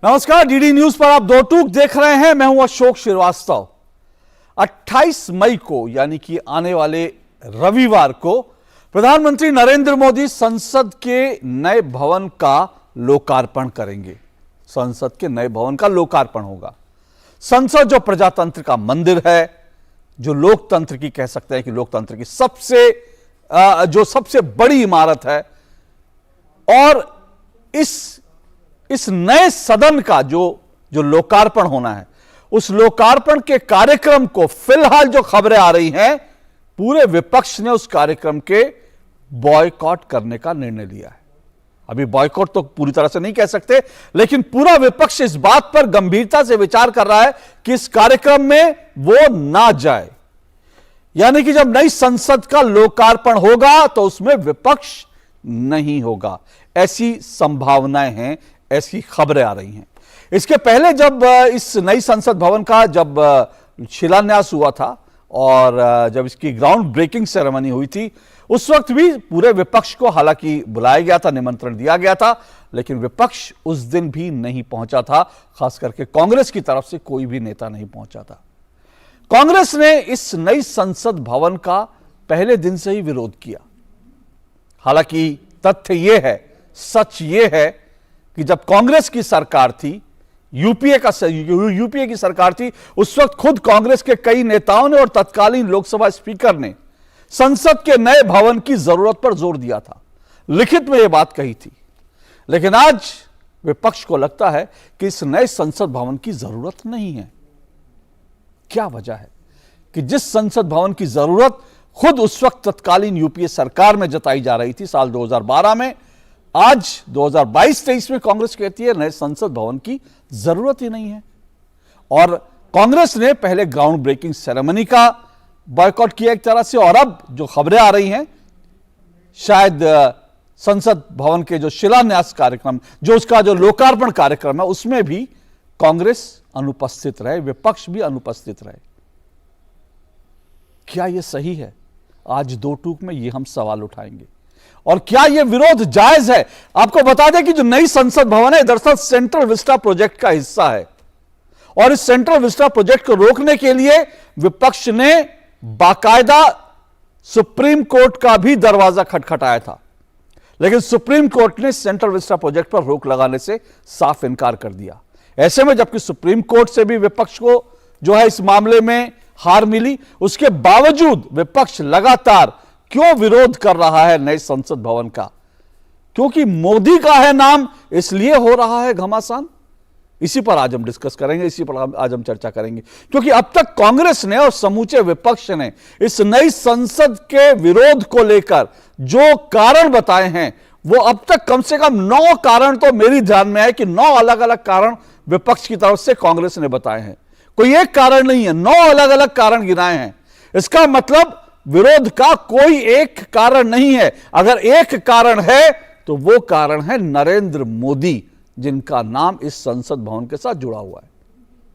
नमस्कार, DD news पर आप दो टूक देख रहे हैं। मैं हूं अशोक श्रीवास्तव। 28 मई को यानी कि आने वाले रविवार को प्रधानमंत्री नरेंद्र मोदी संसद के नए भवन का लोकार्पण करेंगे। संसद के नए भवन का लोकार्पण होगा। संसद जो प्रजातंत्र का मंदिर है, जो लोकतंत्र की कह सकते हैं कि लोकतंत्र की सबसे बड़ी इमारत है, और इस नए सदन का जो लोकार्पण होना है, उस लोकार्पण के कार्यक्रम को फिलहाल जो खबरें आ रही हैं, पूरे विपक्ष ने उस कार्यक्रम के बॉयकॉट करने का निर्णय लिया है। अभी बॉयकॉट तो पूरी तरह से नहीं कह सकते, लेकिन पूरा विपक्ष इस बात पर गंभीरता से विचार कर रहा है कि इस कार्यक्रम में वो ना जाए। यानी कि जब नई संसद का लोकार्पण होगा तो उसमें विपक्ष नहीं होगा, ऐसी संभावनाएं हैं, ऐसी खबरें आ रही हैं। इसके पहले जब इस नई संसद भवन का जब शिलान्यास हुआ था और जब इसकी ग्राउंड ब्रेकिंग सेरेमनी हुई थी, उस वक्त भी पूरे विपक्ष को हालांकि बुलाया गया था, निमंत्रण दिया गया था, लेकिन विपक्ष उस दिन भी नहीं पहुंचा था। खास करके कांग्रेस की तरफ से कोई भी नेता नहीं पहुंचा था। कांग्रेस ने इस नई संसद भवन का पहले दिन से ही विरोध किया। हालांकि तथ्य यह है, सच यह है कि जब कांग्रेस की सरकार थी, यूपीए की सरकार थी, उस वक्त खुद कांग्रेस के कई नेताओं ने और तत्कालीन लोकसभा स्पीकर ने संसद के नए भवन की जरूरत पर जोर दिया था, लिखित में यह बात कही थी। लेकिन आज विपक्ष को लगता है कि इस नए संसद भवन की जरूरत नहीं है। क्या वजह है कि जिस संसद भवन की जरूरत खुद उस वक्त तत्कालीन यूपीए सरकार में जताई जा रही थी साल 2012 में, आज 2022-23 में कांग्रेस कहती है नए संसद भवन की जरूरत ही नहीं है। और कांग्रेस ने पहले ग्राउंड ब्रेकिंग सेरेमनी का बॉयकॉट किया एक तरह से, और अब जो खबरें आ रही हैं, शायद संसद भवन के जो शिलान्यास कार्यक्रम, जो उसका जो लोकार्पण कार्यक्रम है, उसमें भी कांग्रेस अनुपस्थित रहे, विपक्ष भी अनुपस्थित रहे। क्या यह सही है? आज दो टूक में यह हम सवाल उठाएंगे। और क्या यह विरोध जायज है? आपको बता दें कि जो नई संसद भवन है, दरअसल सेंट्रल विस्टा प्रोजेक्ट का हिस्सा है, और इस सेंट्रल विस्टा प्रोजेक्ट को रोकने के लिए विपक्ष ने बाकायदा सुप्रीम कोर्ट का भी दरवाजा खटखटाया था। लेकिन सुप्रीम कोर्ट ने सेंट्रल विस्टा प्रोजेक्ट पर रोक लगाने से साफ इनकार कर दिया। ऐसे में जबकि सुप्रीम कोर्ट से भी विपक्ष को जो है इस मामले में हार मिली, उसके बावजूद विपक्ष लगातार क्यों विरोध कर रहा है नए संसद भवन का? क्योंकि मोदी का है नाम, इसलिए हो रहा है घमासान। इसी पर आज हम डिस्कस करेंगे, इसी पर आज हम चर्चा करेंगे, क्योंकि अब तक कांग्रेस ने और समूचे विपक्ष ने इस नई संसद के विरोध को लेकर जो कारण बताए हैं, वो अब तक कम से कम 9 कारण तो मेरी ध्यान में है कि 9 अलग अलग कारण विपक्ष की तरफ से कांग्रेस ने बताए हैं। कोई एक कारण नहीं है, 9 अलग अलग कारण गिनाए हैं। इसका मतलब विरोध का कोई एक कारण नहीं है। अगर एक कारण है तो वो कारण है नरेंद्र मोदी, जिनका नाम इस संसद भवन के साथ जुड़ा हुआ है।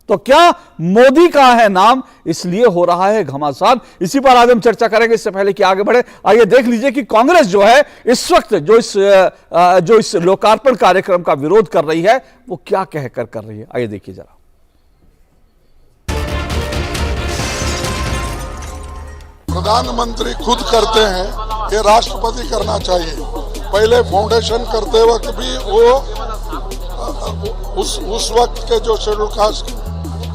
तो क्या मोदी का है नाम, इसलिए हो रहा है घमासान? इसी पर आज हम चर्चा करेंगे। इससे पहले कि आगे बढ़े, आइए देख लीजिए कि कांग्रेस जो है इस वक्त जो इस लोकार्पण कार्यक्रम का विरोध कर रही है, वो क्या कहकर कर रही है। आइए देखिए जरा। प्रधानमंत्री खुद करते हैं, ये राष्ट्रपति करना चाहिए। पहले फाउंडेशन करते वक्त भी वो उस वक्त के जो शेड्यूल कास्ट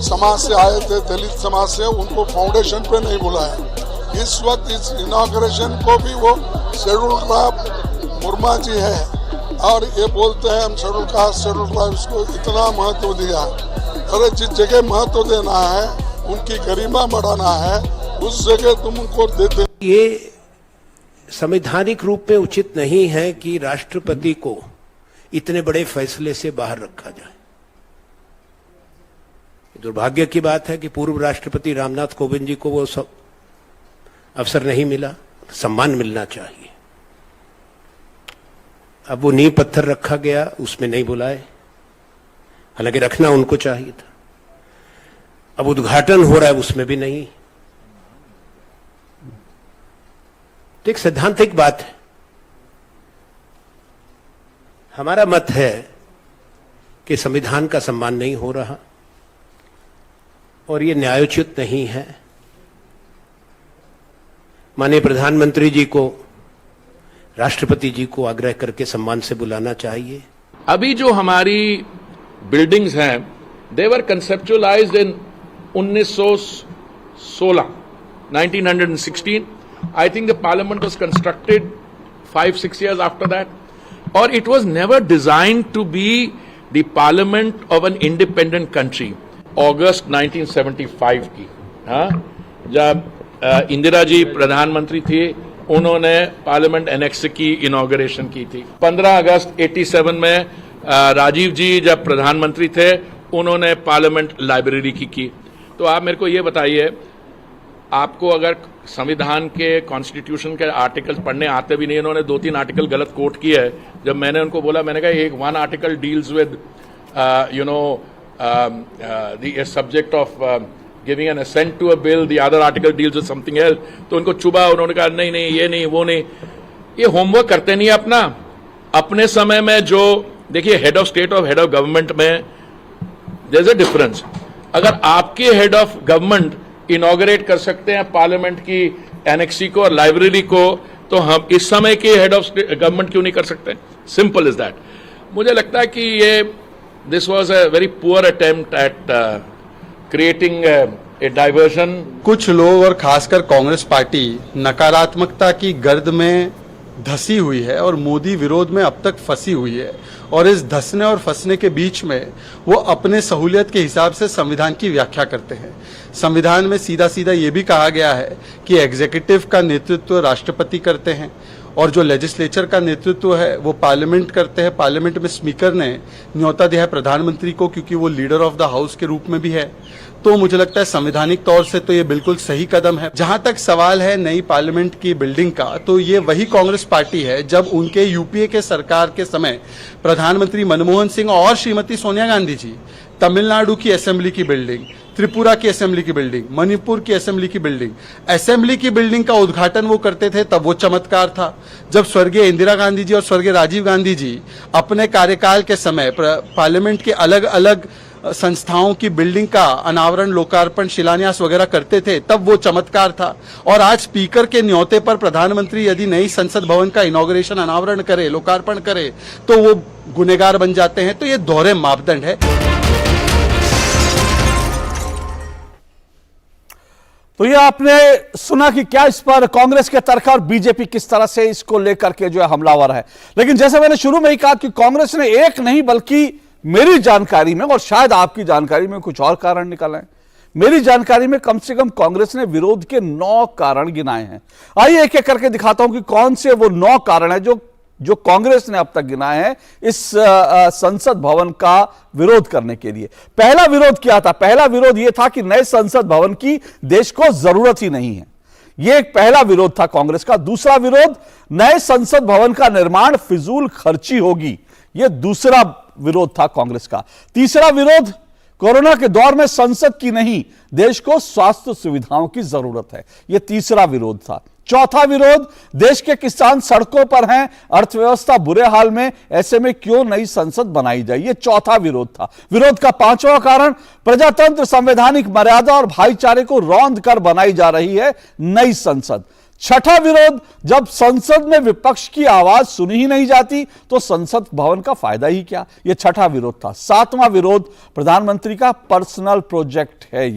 समाज से आए थे, दलित समाज से, उनको फाउंडेशन पे नहीं बुलाया। इस वक्त इस इनॉग्रेशन को भी वो शेड्यूल ट्राइब मुर्मा जी है, और ये बोलते हैं हम शेड्यूल कास्ट शेड्यूल ट्राइब्स को इतना महत्व दिया। अरे जिस जगह महत्व देना है, उनकी गरिमा बढ़ाना है, उस जगह तुम उनको देते। ये संवैधानिक रूप में उचित नहीं है कि राष्ट्रपति को इतने बड़े फैसले से बाहर रखा जाए। दुर्भाग्य की बात है कि पूर्व राष्ट्रपति रामनाथ कोविंद जी को वो सब अवसर नहीं मिला, सम्मान मिलना चाहिए। अब वो नींव पत्थर रखा गया, उसमें नहीं बुलाए, हालांकि रखना उनको चाहिए था। अब उद्घाटन हो रहा है, उसमें भी नहीं। तो एक सैद्धांतिक बात है। हमारा मत है कि संविधान का सम्मान नहीं हो रहा और ये न्यायोचित नहीं है। माननीय प्रधानमंत्री जी को, राष्ट्रपति जी को आग्रह करके सम्मान से बुलाना चाहिए। अभी जो हमारी बिल्डिंग्स हैं, दे वर कंसेप्चुअलाइज्ड इन 1916, 1916. I think the parliament was constructed 5-6 years after that, or it was never designed to be the parliament of an independent country. August 1975 की, हाँ, जब इंदिरा जी प्रधानमंत्री थी, उन्होंने पार्लियामेंट एनेक्स की इनॉग्रेशन की थी। 15 अगस्त 87 में राजीव जी जब प्रधानमंत्री थे, उन्होंने पार्लियामेंट लाइब्रेरी की। तो आप मेरे को ये बताइए, आपको अगर संविधान के कॉन्स्टिट्यूशन के आर्टिकल्स पढ़ने आते भी नहीं, इन्होंने 2-3 आर्टिकल गलत कोट किए है। जब मैंने उनको बोला, मैंने कहा एक one article deals with the subject of giving an assent to a bill, the other article deals with something else, तो उनको चुभा। उन्होंने कहा नहीं नहीं, ये नहीं, वो नहीं। ये होमवर्क करते नहीं अपना। अपने समय में जो देखिए, हेड ऑफ स्टेट और हेड ऑफ गवर्नमेंट में देयर इज अ डिफरेंस। अगर आपके हेड ऑफ गवर्नमेंट इनॉग्रेट कर सकते हैं पार्लियामेंट की एनेक्सी को और लाइब्रेरी को, तो हम इस समय के हेड ऑफ गवर्नमेंट क्यों नहीं कर सकते? Simple is that. मुझे लगता है कि ये this was a very poor attempt at creating a diversion. कुछ लोग और खासकर कांग्रेस पार्टी नकारात्मकता की गर्द में धसी हुई है और मोदी विरोध में अब तक फंसी हुई है, और इस धसने और फंसने के बीच में वो अपने सहूलियत के हिसाब से संविधान की व्याख्या करते हैं। संविधान में सीधा सीधा ये भी कहा गया है कि एग्जीक्यूटिव का नेतृत्व राष्ट्रपति करते हैं और जो लेजिस्लेचर का नेतृत्व है वो पार्लियामेंट करते हैं। पार्लियामेंट में स्पीकर ने न्योता दिया है प्रधानमंत्री को, क्योंकि वो लीडर ऑफ द हाउस के रूप में भी है। तो मुझे लगता है संवैधानिक तौर से तो ये बिल्कुल सही कदम है। जहां तक सवाल है नई पार्लियामेंट की बिल्डिंग का, तो ये वही कांग्रेस पार्टी है जब उनके यूपीए के सरकार के समय प्रधानमंत्री मनमोहन सिंह और श्रीमती सोनिया गांधी जी तमिलनाडु की असेंबली की बिल्डिंग, त्रिपुरा की असेंबली की बिल्डिंग, मणिपुर की असेंबली की बिल्डिंग का उद्घाटन वो करते थे, तब वो चमत्कार था। जब स्वर्गीय इंदिरा गांधी जी और स्वर्गीय राजीव गांधी जी अपने कार्यकाल के समय पार्लियामेंट के अलग अलग संस्थाओं की बिल्डिंग का अनावरण, लोकार्पण, शिलान्यास वगैरह करते थे, तब वो चमत्कार था। और आज स्पीकर के न्योते पर प्रधानमंत्री यदि नई संसद भवन का इनॉग्रेशन, अनावरण करे, लोकार्पण करे, तो वो गुनेगार बन जाते हैं। तो ये दोहरे मापदंड है। तो ये आपने सुना कि क्या इस पर कांग्रेस के तर्क और बीजेपी किस तरह से इसको लेकर के जो है हमलावर है। लेकिन जैसे मैंने शुरू में ही कहा कि कांग्रेस ने एक नहीं, बल्कि मेरी जानकारी में, और शायद आपकी जानकारी में कुछ और कारण निकले हैं, मेरी जानकारी में कम से कम कांग्रेस ने विरोध के 9 कारण गिनाए हैं। आइए एक एक करके दिखाता हूं कि कौन से वो 9 कारण है जो कांग्रेस ने अब तक गिनाए हैं इस संसद भवन का विरोध करने के लिए। पहला विरोध क्या था? पहला विरोध यह था कि नए संसद भवन की देश को जरूरत ही नहीं है। यह एक पहला विरोध था कांग्रेस का। दूसरा विरोध, नए संसद भवन का निर्माण फिजूल खर्ची होगी, यह दूसरा विरोध था कांग्रेस का। तीसरा विरोध, कोरोना के दौर में संसद की नहीं, देश को स्वास्थ्य सुविधाओं की जरूरत है, यह तीसरा विरोध था। चौथा विरोध, देश के किसान सड़कों पर हैं, अर्थव्यवस्था बुरे हाल में, ऐसे में क्यों नई संसद बनाई जाए, यह चौथा विरोध था। विरोध का पांचवा कारण, प्रजातंत्र, संवैधानिक मर्यादा और भाईचारे को रौंद कर बनाई जा रही है नई संसद। छठा विरोध, जब संसद में विपक्ष की आवाज सुनी ही नहीं जाती तो संसद भवन का फायदा ही क्या, यह छठा विरोध था। सातवां विरोध, प्रधानमंत्री का पर्सनल प्रोजेक्ट है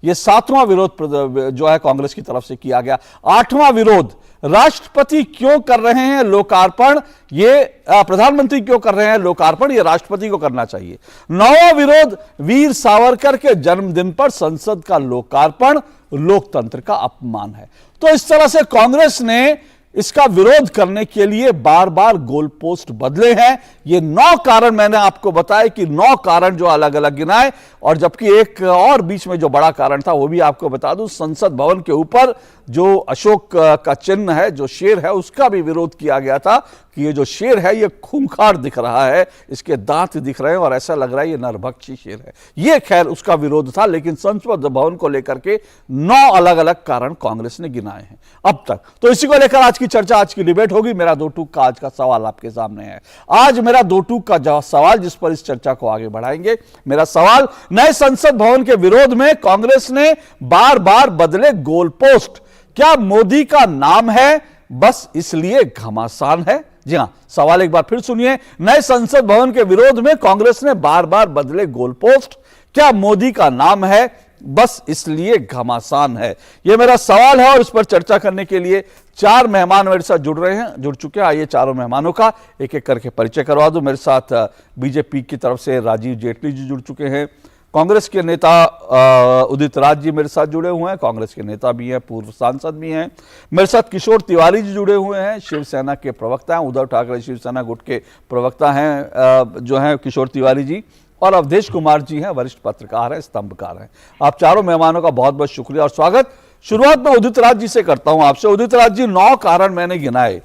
यह सातवां विरोध जो है कांग्रेस की तरफ से किया गया। आठवां विरोध, राष्ट्रपति क्यों कर रहे हैं लोकार्पण, ये प्रधानमंत्री क्यों कर रहे हैं लोकार्पण, ये राष्ट्रपति को करना चाहिए। नौवां विरोध, वीर सावरकर के जन्मदिन पर संसद का लोकार्पण लोकतंत्र का अपमान है। तो इस तरह से कांग्रेस ने इसका विरोध करने के लिए बार बार गोल पोस्ट बदले हैं। ये 9 कारण मैंने आपको बताया कि 9 कारण जो अलग अलग गिनाए, और जबकि एक और बीच में जो बड़ा कारण था वो भी आपको बता दूं, संसद भवन के ऊपर जो अशोक का चिन्ह है, जो शेर है, उसका भी विरोध किया गया था कि ये जो शेर है ये खूंखार दिख रहा है, इसके दांत दिख रहे हैं और ऐसा लग रहा है ये नरभक्षी शेर है। ये खैर उसका विरोध था, लेकिन संसद भवन को लेकर के 9 अलग अलग कारण कांग्रेस ने गिनाए हैं अब तक। तो इसी को लेकर आज की चर्चा, आज की डिबेट होगी। मेरा 2 टूक का आज का सवाल आपके सामने है। आज मेरा 2 टूक का सवाल जिस पर इस चर्चा को आगे बढ़ाएंगे, मेरा सवाल, नए संसद भवन के विरोध में कांग्रेस ने बार बार बदले गोल पोस्ट, क्या मोदी का नाम है बस इसलिए घमासान है? जी हां, सवाल एक बार फिर सुनिए। नए संसद भवन के विरोध में कांग्रेस ने बार बार बदले गोल पोस्ट, क्या मोदी का नाम है बस इसलिए घमासान है? यह मेरा सवाल है और इस पर चर्चा करने के लिए 4 मेहमान मेरे साथ जुड़ चुके हैं। आइए चारों मेहमानों का एक एक करके परिचय करवा दूं। मेरे साथ बीजेपी की तरफ से राजीव जेटली जी जुड़ चुके हैं, कांग्रेस के नेता उदित राज जी मेरे साथ जुड़े हुए हैं, कांग्रेस के नेता भी हैं, पूर्व सांसद भी हैं। मेरे साथ किशोर तिवारी जी जुड़े हुए हैं, शिवसेना के प्रवक्ता हैं, उद्धव ठाकरे शिवसेना गुट के प्रवक्ता हैं जो हैं किशोर तिवारी जी, और अवधेश कुमार जी हैं, वरिष्ठ पत्रकार हैं, स्तंभकार हैं। आप चारों मेहमानों का बहुत बहुत शुक्रिया और स्वागत। शुरुआत में उदित राज जी से करता हूं आपसे। उदित राज जी, 9 कारण मैंने गिनाए,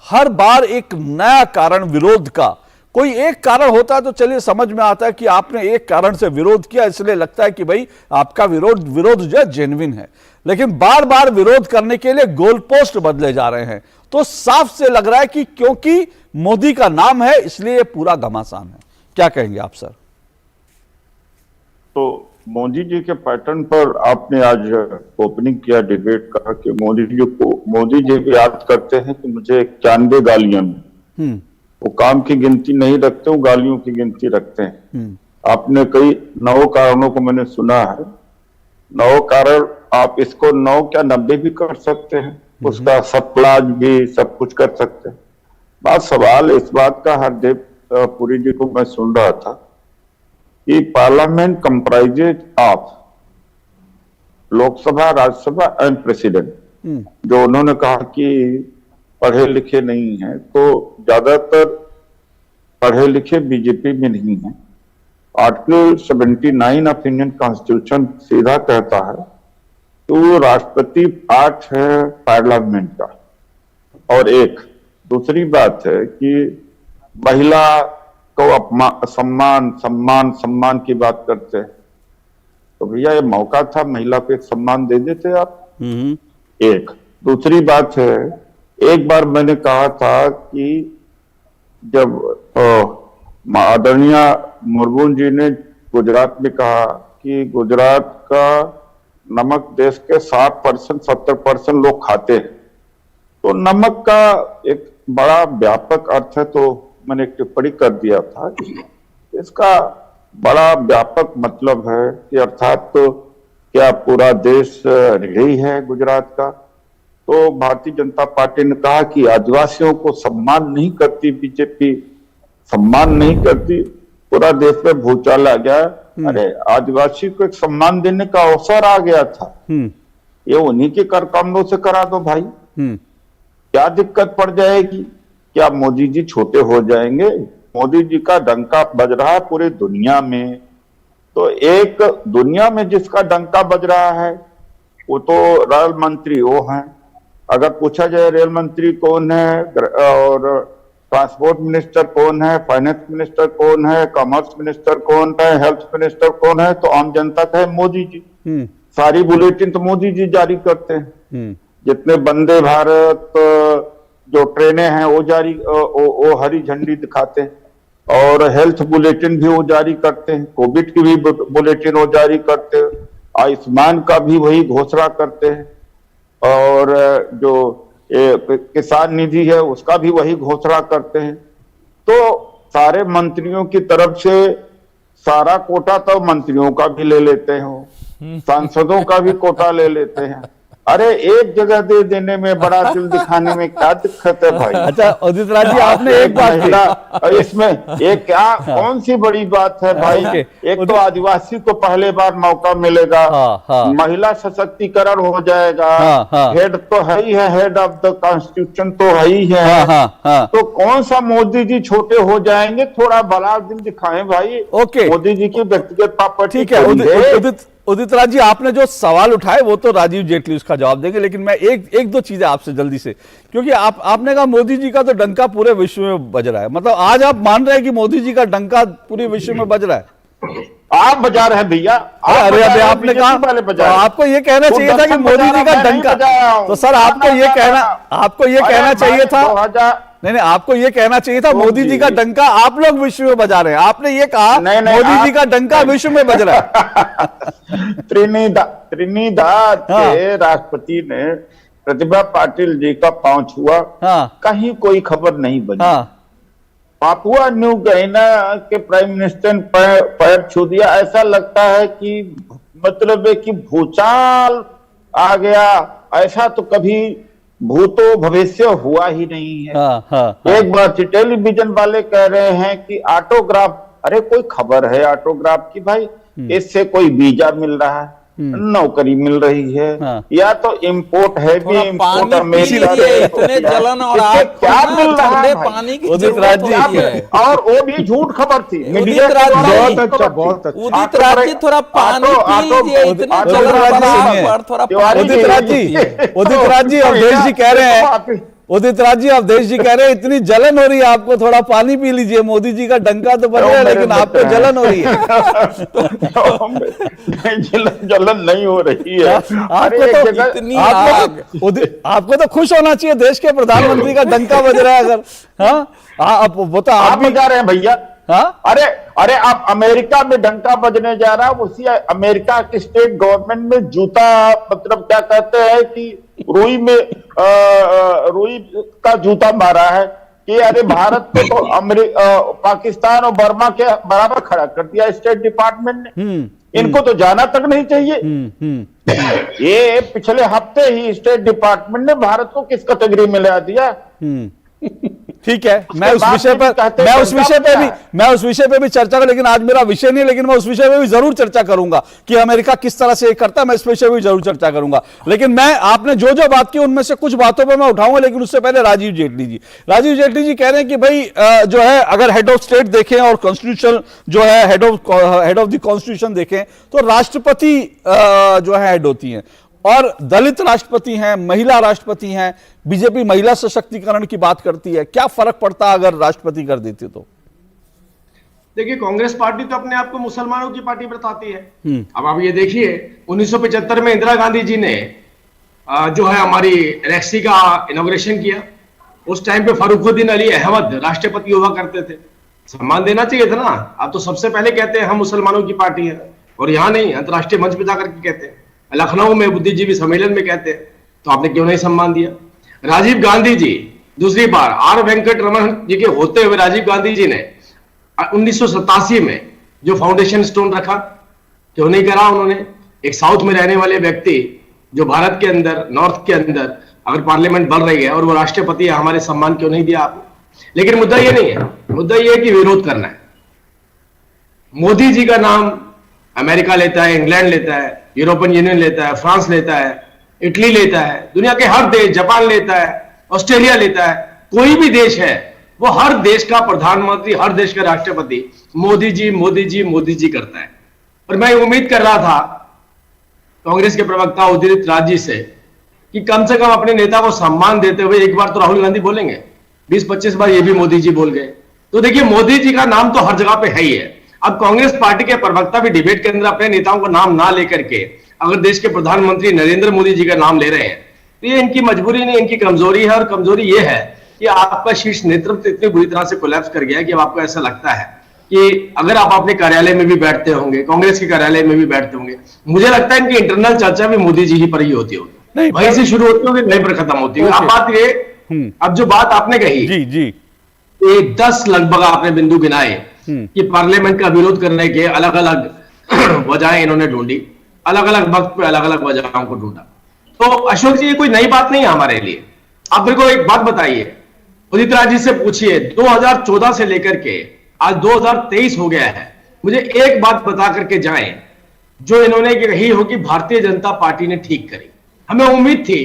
हर बार एक नया कारण विरोध का। कोई एक कारण होता है तो चलिए समझ में आता है कि आपने एक कारण से विरोध किया, इसलिए लगता है कि भाई आपका विरोध जो है जेन्युइन है, लेकिन बार बार विरोध करने के लिए गोल पोस्ट बदले जा रहे हैं, तो साफ से लग रहा है कि क्योंकि मोदी का नाम है इसलिए पूरा घमासान है। क्या कहेंगे आप सर? तो मोदी जी के पैटर्न पर आपने आज ओपनिंग किया डिबेट का कि मोदी जी भी याद करते हैं कि मुझे 91 गालियां मिली। वो काम की गिनती नहीं रखते, वो गालियों की गिनती रखते हैं। आपने कई 9 कारणों को मैंने सुना है। 9 कारण, आप इसको 9 क्या 90 भी कर सकते हैं, उसका सतलाज भी सब कुछ कर सकते हैं। बात सवाल इस बात का, हरदेव पुरी जी को मैं सुन रहा था कि parliament comprises of Lok Sabha, Rajya Sabha and president, जो उन्होंने कहा कि पढ़े लिखे नहीं है, तो ज्यादातर पढ़े लिखे बीजेपी में नहीं है। आर्टिकल 79 ऑफ इंडियन कॉन्स्टिट्यूशन सीधा कहता है तो राष्ट्रपति पार्ट है पार्लियामेंट का। और एक दूसरी बात है कि महिला को सम्मान की बात करते हैं, तो भैया ये मौका था, महिला को एक सम्मान दे देते आप। एक दूसरी बात है, एक बार मैंने कहा था कि जब आदरणीय मुर्मू जी ने गुजरात में कहा कि गुजरात का नमक देश के 60% 70% लोग खाते हैं, तो नमक का एक बड़ा व्यापक अर्थ है, तो मैंने एक टिप्पणी कर दिया था कि इसका बड़ा व्यापक मतलब है कि अर्थात तो क्या पूरा देश ऋणी है गुजरात का। तो भारतीय जनता पार्टी ने कहा कि आदिवासियों को सम्मान नहीं करती बीजेपी, सम्मान नहीं करती, पूरा देश में भूचाल आ गया। अरे आदिवासी को एक सम्मान देने का अवसर आ गया था, ये उन्हीं के कर कमलों से करा दो भाई, क्या दिक्कत पड़ जाएगी? क्या मोदी जी छोटे हो जाएंगे? मोदी जी का डंका बज रहा है पूरी दुनिया में, तो एक दुनिया में जिसका डंका बज रहा है वो तो रेल मंत्री वो हैं। अगर पूछा जाए रेल मंत्री कौन है और ट्रांसपोर्ट मिनिस्टर कौन है, फाइनेंस मिनिस्टर कौन है, कॉमर्स मिनिस्टर कौन है, हेल्थ मिनिस्टर कौन है, तो आम जनता का है मोदी जी। सारी बुलेटिन तो मोदी जी जारी करते हैं। जितने वंदे भारत जो ट्रेनें हैं वो जारी वो हरी झंडी दिखाते हैं, और हेल्थ बुलेटिन भी वो जारी करते हैं, कोविड की भी बुलेटिन वो जारी करते हैं, आयुष्मान का भी वही घोषणा करते हैं, और जो किसान निधि है उसका भी वही घोषणा करते हैं। तो सारे मंत्रियों की तरफ से सारा कोटा तो मंत्रियों का भी ले लेते हैं, सांसदों का भी कोटा ले लेते हैं। अरे एक जगह दे देने में, बड़ा दिल दिखाने में क्या दिक्कत है भाई? अच्छा उदित राज जी, आपने एक बात इसमें एक क्या कौन सी बड़ी बात है भाई? एक तो आदिवासी को पहले बार मौका मिलेगा, महिला सशक्तिकरण हो जाएगा, हेड तो है ही है, हेड ऑफ द कॉन्स्टिट्यूशन तो है ही है, तो कौन सा मोदी जी छोटे हो जाएंगे? थोड़ा बड़ा दिल दिखाएं भाई। ओके, मोदी जी की व्यक्तिगत प्रॉपर्टी ठीक है उदित राज जी, आपने जो सवाल उठाए वो तो राजीव जेटली उसका जवाब देंगे, लेकिन मैं एक दो चीजें आपसे जल्दी से, क्योंकि आपने कहा मोदी जी का तो डंका पूरे विश्व में बज रहा है, मतलब आज आप मान रहे हैं कि मोदी जी का डंका पूरे विश्व में बज रहा है? आप बजा रहे हैं भैया। अरे अभी आपने कहा, तो आपको ये कहना चाहिए था कि मोदी जी का डंका, तो सर आपको ये कहना चाहिए था, नहीं, आपको ये कहना चाहिए था मोदी जी का डंका आप लोग विश्व में बजा रहे हैं। आपने ये कहा मोदी जी का डंका विश्व में बज रहा है। त्रिनिदाद के राष्ट्रपति ने प्रतिभा पाटिल जी का पांव छुआ, कहीं कोई खबर नहीं बनी। पापुआ न्यू गिनीना के प्राइम मिनिस्टर ने पैर छू दिया। ऐसा लगता है कि मतलब है कि भूचाल आ गया, ऐसा तो कभी भूतो भविष्य हुआ ही नहीं है। एक बार टेलीविजन वाले कह रहे हैं कि ऑटोग्राफ, अरे कोई खबर है ऑटोग्राफ की भाई? इससे कोई वीजा मिल रहा है, नौकरी मिल रही है, या तो इम्पोर्ट है भी, इम्पोर्ट अमेरिका से, इतने जलन और क्या मिल रहा है पानी की उदित राज जी, और वो भी झूठ खबर थी। उदित राज जी, बहुत अच्छा। उदित राज जी थोड़ा पानी पी लीजिए, इतने उदित राज जी अवधेश जी कह रहे हैं, उदित राज जी अवधेश जी कह रहे हैं इतनी जलन हो रही है आपको, थोड़ा पानी पी लीजिए। मोदी जी का डंका तो बज रहा है लेकिन आपको जलन हो रही है। जलन नहीं हो रही है। आपको तो खुश होना चाहिए, देश के प्रधानमंत्री का डंका बज रहा है अगर। हाँ, वो तो आप भी जा रहे हैं भैया। हाँ, अरे आप अमेरिका में डंका बजने जा रहा है, उसी अमेरिका की स्टेट गवर्नमेंट में जूता, मतलब क्या कहते हैं कि रुई का जूता मारा है कि अरे भारत को तो पाकिस्तान और बर्मा के बराबर खड़ा कर दिया स्टेट डिपार्टमेंट ने। इनको तो जाना तक नहीं चाहिए। ये पिछले हफ्ते ही स्टेट डिपार्टमेंट ने भारत को किस कैटेगरी में ला दिया। ठीक है, मैं उस विषय पे भी चर्चा करूं, लेकिन आज मेरा विषय नहीं, लेकिन मैं उस विषय पे भी जरूर चर्चा करूंगा कि अमेरिका किस तरह से करता है। मैं इस विषय पे भी जरूर चर्चा करूंगा, लेकिन मैं आपने जो जो बात की उनमें से कुछ बातों पे मैं उठाऊंगा, लेकिन उससे पहले राजीव जेटली जी कह रहे हैं कि भाई जो है अगर हेड ऑफ स्टेट देखें और कॉन्स्टिट्यूशन जो है हेड ऑफ द कॉन्स्टिट्यूशन देखें तो राष्ट्रपति जो है हेड होती हैं, और दलित राष्ट्रपति हैं, महिला राष्ट्रपति हैं। बीजेपी महिला सशक्तिकरण की बात करती है, क्या फर्क पड़ता अगर राष्ट्रपति कर देती तो? देखिए, कांग्रेस पार्टी तो अपने आप को मुसलमानों की पार्टी बताती है। अब आप ये देखिए, 1975 में इंदिरा गांधी जी ने जो है हमारी रैक्सी का इनॉग्रेशन किया। उस टाइम पे फरुखुद्दीन अली अहमद राष्ट्रपति हुआ करते थे। सम्मान देना चाहिए था ना। आप तो सबसे पहले कहते हैं हम मुसलमानों की पार्टी है, और यहाँ नहीं, अंतर्राष्ट्रीय मंच पे जाकर के कहते हैं, लखनऊ में बुद्धिजीवी सम्मेलन में कहते हैं, तो आपने क्यों नहीं सम्मान दिया? राजीव गांधी जी दूसरी बार, आर वेंकट रमन जी के होते हुए राजीव गांधी जी ने 1987 में जो फाउंडेशन स्टोन रखा, क्यों नहीं करा उन्होंने? एक साउथ में रहने वाले व्यक्ति जो भारत के अंदर, नॉर्थ के अंदर अगर पार्लियामेंट बढ़ रही है और वो राष्ट्रपति है, हमारे सम्मान क्यों नहीं दिया आपने? लेकिन मुद्दा ये नहीं है, मुद्दा ये है कि विरोध करना है। मोदी जी का नाम अमेरिका लेता है, इंग्लैंड लेता है, यूरोपियन यूनियन लेता है, फ्रांस लेता है, इटली लेता है, दुनिया के हर देश, जापान लेता है, ऑस्ट्रेलिया लेता है, कोई भी देश है वो हर देश का प्रधानमंत्री, हर देश का राष्ट्रपति मोदी जी मोदी जी मोदी जी करता है। और मैं उम्मीद कर रहा था कांग्रेस के प्रवक्ता उदित राज जी से कि कम से कम अपने नेता को सम्मान देते हुए एक बार तो राहुल गांधी बोलेंगे, 20-25 बार ये भी मोदी जी बोल गए। तो देखिए, मोदी जी का नाम तो हर जगह पे है ही है। अब कांग्रेस पार्टी के प्रवक्ता भी डिबेट के अंदर अपने नेताओं का नाम ना लेकर के अगर देश के प्रधानमंत्री नरेंद्र मोदी जी का नाम ले रहे हैं, तो ये इनकी मजबूरी नहीं, इनकी कमजोरी है। और कमजोरी ये है कि आपका शीर्ष नेतृत्व इतनी बुरी तरह से कोलैप्स कर गया है कि अब आपको ऐसा लगता है कि अगर आप अपने कार्यालय में भी बैठते होंगे, कांग्रेस के कार्यालय में भी बैठते होंगे, मुझे लगता है इनकी इंटरनल चर्चा भी मोदी जी ही पर ही होती होगी, वहीं से शुरू होती होगी, वहीं पर खत्म होती होगी। अब बात ये, अब जो बात आपने कही, जी 10 लगभग आपने बिंदु गिनाए कि पार्लियामेंट का विरोध करने के अलग अलग वजहें इन्होंने ढूंढी, अलग अलग वक्त पे अलग अलग वजहों को ढूंढा। तो अशोक जी, ये कोई नई बात नहीं है हमारे लिए। आप मेरे को एक बात बताइए, उदित राज जी से पूछिए, 2014 से लेकर के आज 2023 हो गया है, मुझे एक बात बता करके जाएं जो इन्होंने कही हो कि भारतीय जनता पार्टी ने ठीक करी। हमें उम्मीद थी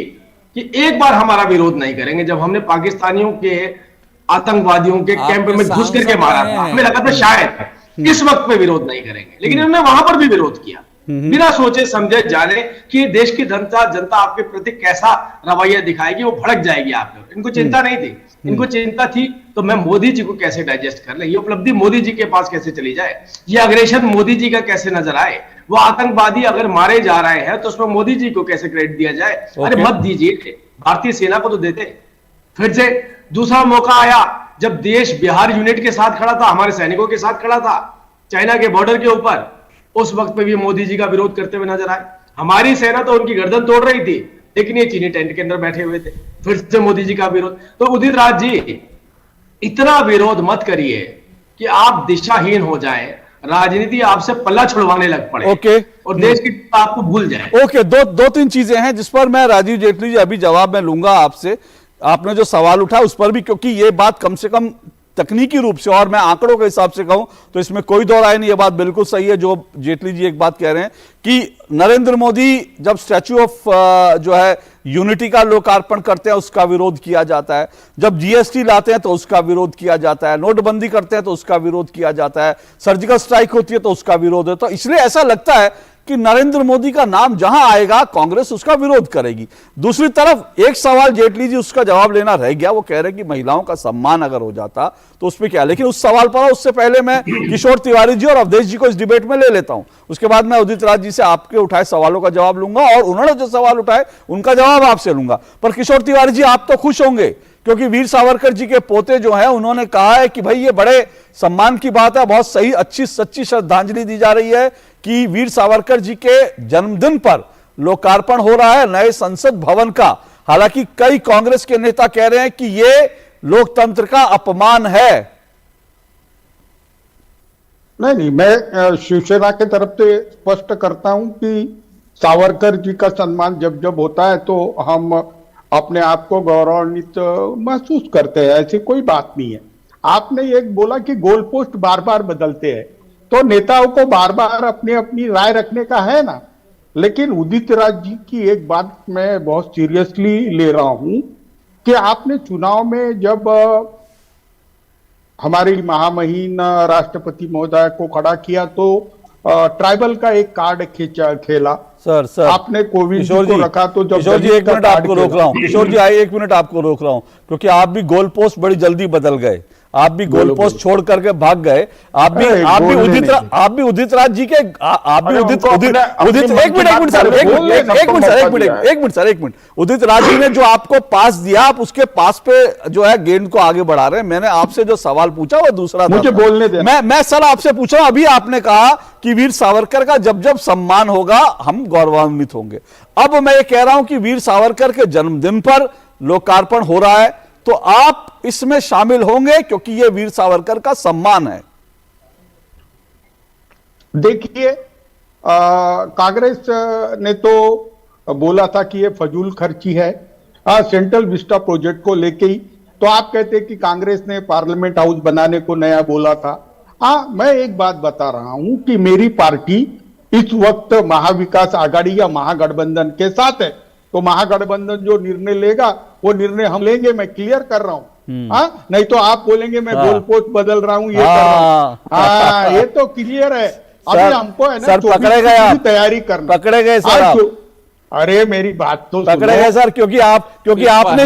कि एक बार हमारा विरोध नहीं करेंगे। जब हमने पाकिस्तानियों के, आतंकवादियों के कैंप में घुस करके मारा था, हमें लगा था शायद इस वक्त पे विरोध नहीं करेंगे, लेकिन इन्होंने वहां पर भी विरोध किया। बिना सोचे समझे जाने कि देश की जनता आपके प्रति कैसा रवैया दिखाएगी, वो भड़क जाएगी आप पे। इनको चिंता नहीं थी, इनको चिंता थी तो मैं मोदी जी को कैसे डाइजेस्ट कर ले, ये उपलब्धि मोदी जी के पास कैसे चली जाए, ये अग्रेशन मोदी जी का कैसे नजर आए, वो आतंकवादी अगर मारे जा रहे हैं तो उसमें मोदी जी को कैसे क्रेडिट दिया जाए। अरे मत दीजिए, भारतीय सेना को तो देते। फिर से दूसरा मौका आया जब देश बिहार यूनिट के साथ खड़ा था, हमारे सैनिकों के साथ खड़ा था चाइना के बॉर्डर के ऊपर, उस वक्त पे भी मोदी जी का विरोध करते हुए नजर आए। हमारी सेना तो उनकी गर्दन तोड़ रही थी, लेकिन ये चीनी टेंट के अंदर बैठे हुए थे। फिर से मोदी जी का विरोध। तो उदित राज जी, इतना विरोध मत करिए कि आप दिशाहीन हो जाएं, राजनीति आपसे पल्ला छुड़वाने लग पड़े। ओके। और देश की आपको भूल जाए। ओके, दो तीन चीजें हैं जिस पर मैं राजीव जेटली जी अभी जवाब मैं लूंगा आपसे। आपने जो सवाल उठाया उस पर भी, क्योंकि ये बात कम से कम तकनीकी रूप से और मैं आंकड़ों के हिसाब से कहूं तो इसमें कोई दो राय नहीं, ये बात बिल्कुल सही है जो जेटली जी एक बात कह रहे हैं कि नरेंद्र मोदी जब स्टैच्यू ऑफ जो है यूनिटी का लोकार्पण करते हैं उसका विरोध किया जाता है, जब जीएसटी लाते हैं तो उसका विरोध किया जाता है, नोटबंदी करते हैं तो उसका विरोध किया जाता है, सर्जिकल स्ट्राइक होती है तो उसका विरोध है। तो इसलिए ऐसा लगता है कि नरेंद्र मोदी का नाम जहां आएगा कांग्रेस उसका विरोध करेगी। दूसरी तरफ एक सवाल जेटली जी उसका जवाब लेना रह गया, वो कह रहे कि महिलाओं का सम्मान अगर हो जाता तो उस पर क्या, लेकिन उस सवाल पर उससे पहले मैं किशोर तिवारी जी और अवधेश जी को इस डिबेट में ले लेता हूं, उसके बाद मैं उदित राज जी से आपके उठाए सवालों का जवाब लूंगा और उन्होंने जो सवाल उठाए उनका जवाब आपसे लूंगा। पर किशोर तिवारी जी, आप तो खुश होंगे क्योंकि वीर सावरकर जी के पोते जो हैं उन्होंने कहा है कि भाई ये बड़े सम्मान की बात है, बहुत सही अच्छी सच्ची श्रद्धांजलि दी जा रही है कि वीर सावरकर जी के जन्मदिन पर लोकार्पण हो रहा है नए संसद भवन का। हालांकि कई कांग्रेस के नेता कह रहे हैं कि ये लोकतंत्र का अपमान है। नहीं, मैं शिवसेना की तरफ से स्पष्ट करता हूं कि सावरकर जी का सम्मान जब जब होता है तो हम अपने आप को गौरवान्वित महसूस करते हैं, ऐसी कोई बात नहीं है। आपने एक बोला कि गोल पोस्ट बार बार बदलते हैं, तो नेताओं को बार बार अपनी अपनी राय रखने का है ना। लेकिन उदित राज जी की एक बात मैं बहुत सीरियसली ले रहा हूं कि आपने चुनाव में जब हमारी महामहिम राष्ट्रपति महोदय को खड़ा किया तो ट्राइबल का एक कार्ड खेला। सर आपने कोविड को रखा तो जब किशोर जी एक मिनट आपको रोक रहा हूं, किशोर जी आइए एक मिनट आपको रोक रहा हूं क्योंकि आप भी गोल पोस्ट बड़ी जल्दी बदल गए, आप भी गोल पोस्ट छोड़ करके भाग गए। आप भी उदित राज जी के एक मिनट उदित राज जी ने जो आपको पास दिया आप उसके पास पे जो है गेंद को आगे बढ़ा रहे हैं। मैंने आपसे जो सवाल पूछा वो दूसरा था। मुझे बोलने दे। मैं सर आपसे पूछ रहा हूं, अभी आपने कहा कि वीर सावरकर का जब जब सम्मान होगा हम गौरवान्वित होंगे। अब मैं ये कह रहा हूं कि वीर सावरकर के जन्मदिन पर लोकार्पण हो रहा है तो आप इसमें शामिल होंगे क्योंकि ये वीर सावरकर का सम्मान है। देखिए, कांग्रेस ने तो बोला था कि ये फजूल खर्ची है सेंट्रल विस्टा प्रोजेक्ट को लेके ही, तो आप कहते हैं कि कांग्रेस ने पार्लियामेंट हाउस बनाने को नया बोला था। मैं एक बात बता रहा हूं कि मेरी पार्टी इस वक्त महाविकास आघाड़ी या महागठबंधन के साथ है, तो महागठबंधन जो निर्णय लेगा वो निर्णय हम लेंगे, मैं क्लियर कर रहा हूं। नहीं तो आप बोलेंगे मैं गोल पोस्ट बदल रहा हूं, ये कर रहा हूं। ये तो क्लियर है। अभी हमको है ना सर पकड़े गए, तैयारी करना, पकड़े गए सर। अरे मेरी बात तो पकड़े गए सर क्योंकि आपने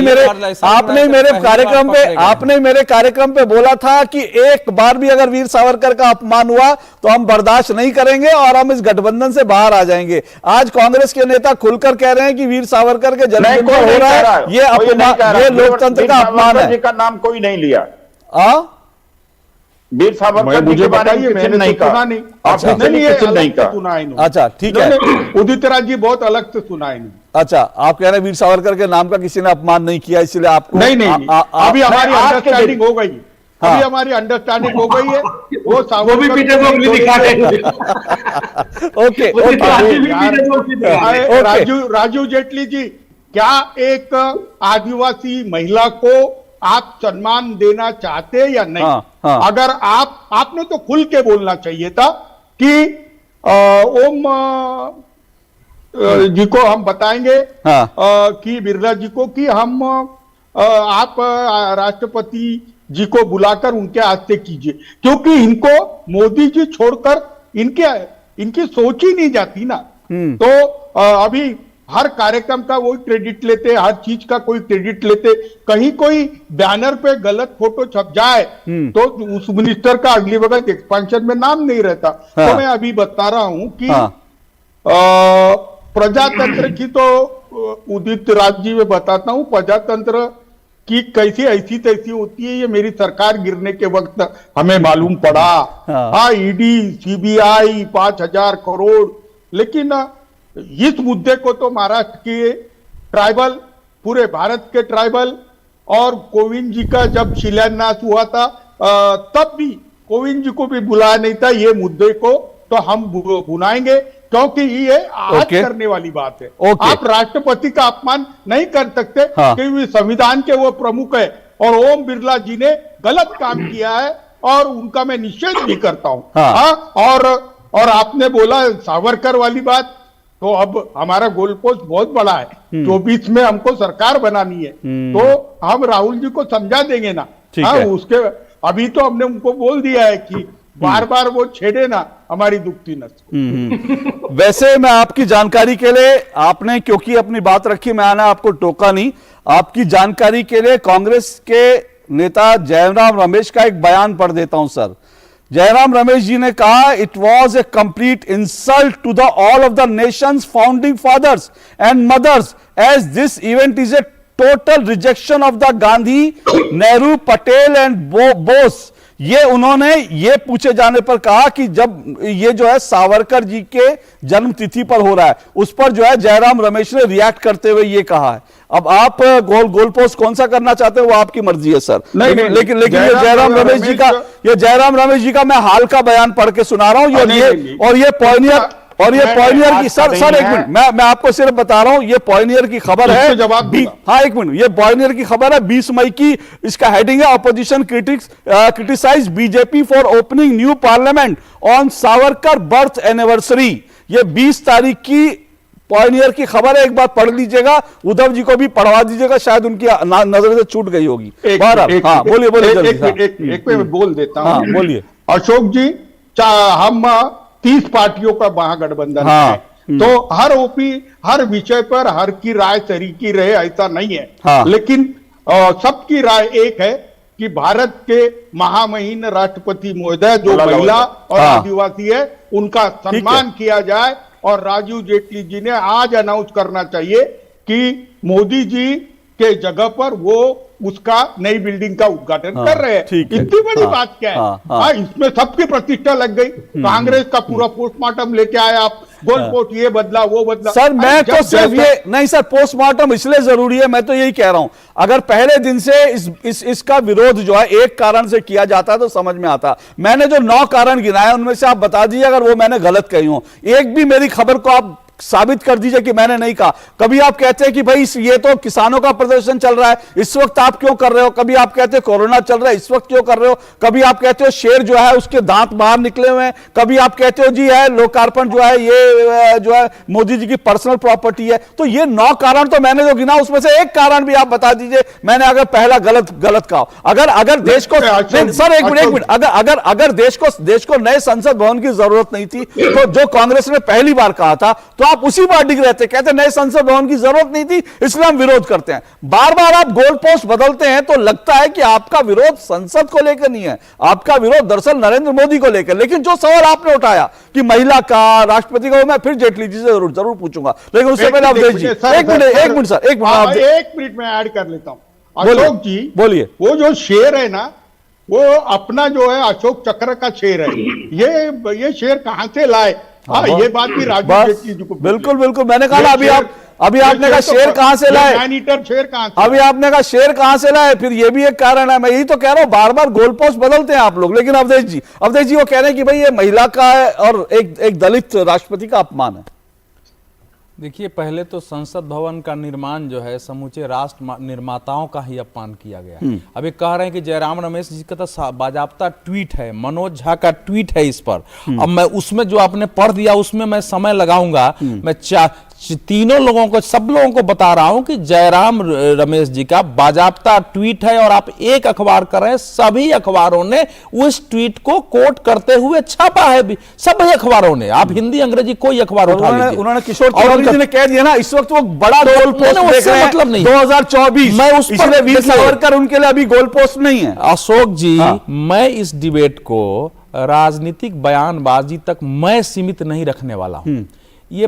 मेरे कार्यक्रम पे बोला था कि एक बार भी अगर वीर सावरकर का अपमान हुआ तो हम बर्दाश्त नहीं करेंगे और हम इस गठबंधन से बाहर आ जाएंगे। आज कांग्रेस के नेता खुलकर कह रहे हैं कि वीर सावरकर के जन्मदिन पर हो रहा है ये अपमान, ये लोकतंत्र का अपमान है। का नाम कोई नहीं लिया। वीर सावरकर जी के बारे में मैंने नहीं कहा, नहीं कहा। अच्छा ठीक है, उदित राज जी बहुत अलग से सुना है। अच्छा, आप कह रहे हैं वीर सावरकर के नाम का किसी ने अपमान नहीं किया इसलिए आपको नहीं अभी हमारी अंडरस्टैंडिंग हो गई, अभी हमारी अंडरस्टैंडिंग हो गई है। वो भी पीछे को उंगली दिखा रहे हैं। ओके राजू जेटली जी, क्या एक आदिवासी महिला को आप सम्मान देना चाहते हैं या नहीं? अगर आपने तो खुल के बोलना चाहिए था कि ओम जी को हम बताएंगे कि बिरला जी को कि हम आप राष्ट्रपति जी को बुलाकर उनके हाथ से कीजिए, क्योंकि इनको मोदी जी छोड़कर इनके इनकी सोच ही नहीं जाती ना। तो अभी हर कार्यक्रम का वो क्रेडिट लेते, हर चीज का कोई क्रेडिट लेते। कहीं कोई बैनर पे गलत फोटो छप जाए तो उस मिनिस्टर का अगली बगल एक्सपेंशन में नाम नहीं रहता। तो मैं अभी बता रहा हूं कि प्रजातंत्र की तो उदित राज जी में बताता हूं, प्रजातंत्र की कैसी ऐसी तैसी होती है ये मेरी सरकार गिरने के वक्त हमें मालूम पड़ा। हाँ, ईडी सीबीआई 5,000 करोड़, लेकिन इस मुद्दे को तो महाराष्ट्र के ट्राइबल, पूरे भारत के ट्राइबल, और कोविंद जी का जब शिलान्यास हुआ था तब भी कोविंद जी को भी बुलाया नहीं था। ये मुद्दे को तो हम बुलाएंगे क्योंकि ये आज करने वाली बात है। आप राष्ट्रपति का अपमान नहीं कर सकते क्योंकि संविधान के वो प्रमुख है और ओम बिरला जी ने गलत काम किया है और उनका मैं निषेध भी करता हूं। और आपने बोला सावरकर वाली बात, तो अब हमारा गोल पोस्ट बहुत बड़ा है। 24 में हमको सरकार बनानी है, तो हम राहुल जी को समझा देंगे ना। उसके अभी तो हमने उनको बोल दिया है कि बार बार वो छेड़े ना हमारी दुखती नस। वैसे मैं आपकी जानकारी के लिए, आपने क्योंकि अपनी बात रखी, मैंने आपको टोका नहीं, आपकी जानकारी के लिए कांग्रेस के नेता जयराम रमेश का एक बयान पढ़ देता हूं सर। जयराम रमेश जी ने कहा, it was a complete insult to the all of the nations founding fathers and mothers as this event is a total rejection of the Gandhi, Nehru, Patel and Bose. ये उन्होंने ये पूछे जाने पर कहा कि जब ये जो है सावरकर जी के जन्म तिथि पर हो रहा है, उस पर जो है जयराम रमेश ने रिएक्ट करते हुए ये कहा है। अब आप गोल पोस्ट कौन सा करना चाहते हो वो आपकी मर्जी है सर। लेकिन ये जयराम रमेश जी का मैं हाल का बयान पढ़ के सुना रहा हूं। और ये पॉइनियर की सर एक मिनट, मैं आपको सिर्फ बता रहा हूं, ये पॉइनियर की खबर है। हाँ एक मिनट, ये पॉइनियर की खबर है 20 मई की। इसका हेडिंग है, opposition criticise BJP for opening new parliament on Savarkar birth anniversary. ये 20 तारीख की पॉइनियर की खबर है, एक बार पढ़ लीजिएगा, उद्धव जी को भी पढ़वा दीजिएगा, शायद उनकी नजर से छूट गई होगी। बोलिए एक में बोल देता हूं। बोलिए अशोक जी, हम 30 पार्टियों का महागठबंधन है, तो हर विषय पर हर की राय तरीकी रहे ऐसा नहीं है। लेकिन सबकी राय एक है कि भारत के महामहिम राष्ट्रपति महोदय जो महिला और आदिवासी है उनका सम्मान किया जाए। और राजीव जेटली जी ने आज अनाउंस करना चाहिए कि मोदी जी के जगह पर वो उसका नई बिल्डिंग का उद्घाटन कर रहे हैं। इतनी बड़ी बात क्या है? इसमें सबकी प्रतिष्ठा लग गई। कांग्रेस का पूरा पोस्टमार्टम लेके आए आप, गोल पोस्ट ये बदला वो बदला। सर मैं तो सिर्फ ये नहीं सर, पोस्टमार्टम इसलिए जरूरी है, मैं तो यही कह रहा हूं, अगर पहले दिन से इसका विरोध जो है एक कारण से किया जाता तो समझ में आता। मैंने जो 9 कारण गिनाए उनमें से आप बता दीजिए अगर वो मैंने गलत कही हूं। एक भी मेरी खबर को आप साबित कर दीजिए कि मैंने नहीं कहा। कभी आप कहते हैं कि भाई ये तो किसानों का प्रदर्शन चल रहा है, इस वक्त आप क्यों कर रहे हो? कभी आप कहते हैं कोरोना चल रहा है, इस वक्त क्यों कर रहे हो? कभी आप कहते हो शेर जो है उसके दांत बाहर निकले हुए हैं, कभी आप कहते हो जी है लोकार्पण जो है ये जो है मोदी जी की पर्सनल प्रॉपर्टी है। तो ये 9 कारण तो मैंने जो गिना उसमें से एक कारण भी आप बता दीजिए मैंने अगर पहला गलत कहा। अगर देश को सर एक मिनट अगर देश को नए संसद भवन की जरूरत नहीं थी तो जो कांग्रेस ने पहली बार कहा था तो आप उसी पार्टी के रहते, कहते नए संसद भवन की जरूरत नहीं थी इसलिए हम विरोध करते हैं। बार बार आप गोल पोस्ट बदलते हैं तो लगता है कि आपका विरोध संसद को लेकर नहीं है, आपका विरोध दरअसल नरेंद्र मोदी को लेकर। लेकिन जो सवाल आपने उठाया कि महिला का, राष्ट्रपति का, मैं फिर जेटली जी से जरूर पूछूंगा, लेकिन उससे पहले अवधेश जी एक मिनट में ऐड कर लेता हूं। अशोक जी बोलिए, वो जो शेर है ना वो अपना जो है अशोक चक्र का शेर है, ये शेर कहां से लाए? ये बात भी राजीव जेटली जी को बिल्कुल मैंने कहा ना, अभी आपने कहा शेर कहां से लाए, शेर कहां से, अभी आपने कहा शेर कहां से लाए, फिर ये भी एक कारण है। मैं यही तो कह रहा हूं, बार बार गोल पोस्ट बदलते हैं आप लोग। लेकिन अवधेश जी वो कह रहे हैं कि भाई ये महिला का है और एक दलित राष्ट्रपति का अपमान है। देखिए, पहले तो संसद भवन का निर्माण जो है समूचे राष्ट्र निर्माताओं का ही अपमान किया गया। अभी कह रहे हैं कि जयराम रमेश जी का तो बाजाप्ता ट्वीट है, मनोज झा का ट्वीट है इस पर। अब मैं उसमें जो आपने पढ़ दिया उसमें मैं समय लगाऊंगा, मैं तीनों लोगों को, सब लोगों को बता रहा हूं कि जयराम रमेश जी का बाजाप्ता ट्वीट है और आप एक अखबार कर रहे हैं, सभी अखबारों ने उस ट्वीट को कोट करते हुए छापा है, सभी अखबारों ने। आप हिंदी अंग्रेजी कोई अखबार उठा लीजिए। उन्होंने किशोर तिवारी जी ने कह दिया ना, इस वक्त वो बड़ा गोल पोस्ट देख रहे हैं, मतलब नहीं 2024 मैं उस पर वीर सावरकर उनके लिए अभी गोल पोस्ट नहीं है। अशोक जी, मैं इस डिबेट को राजनीतिक बयानबाजी तक मैं सीमित नहीं रखने वाला हूं। ये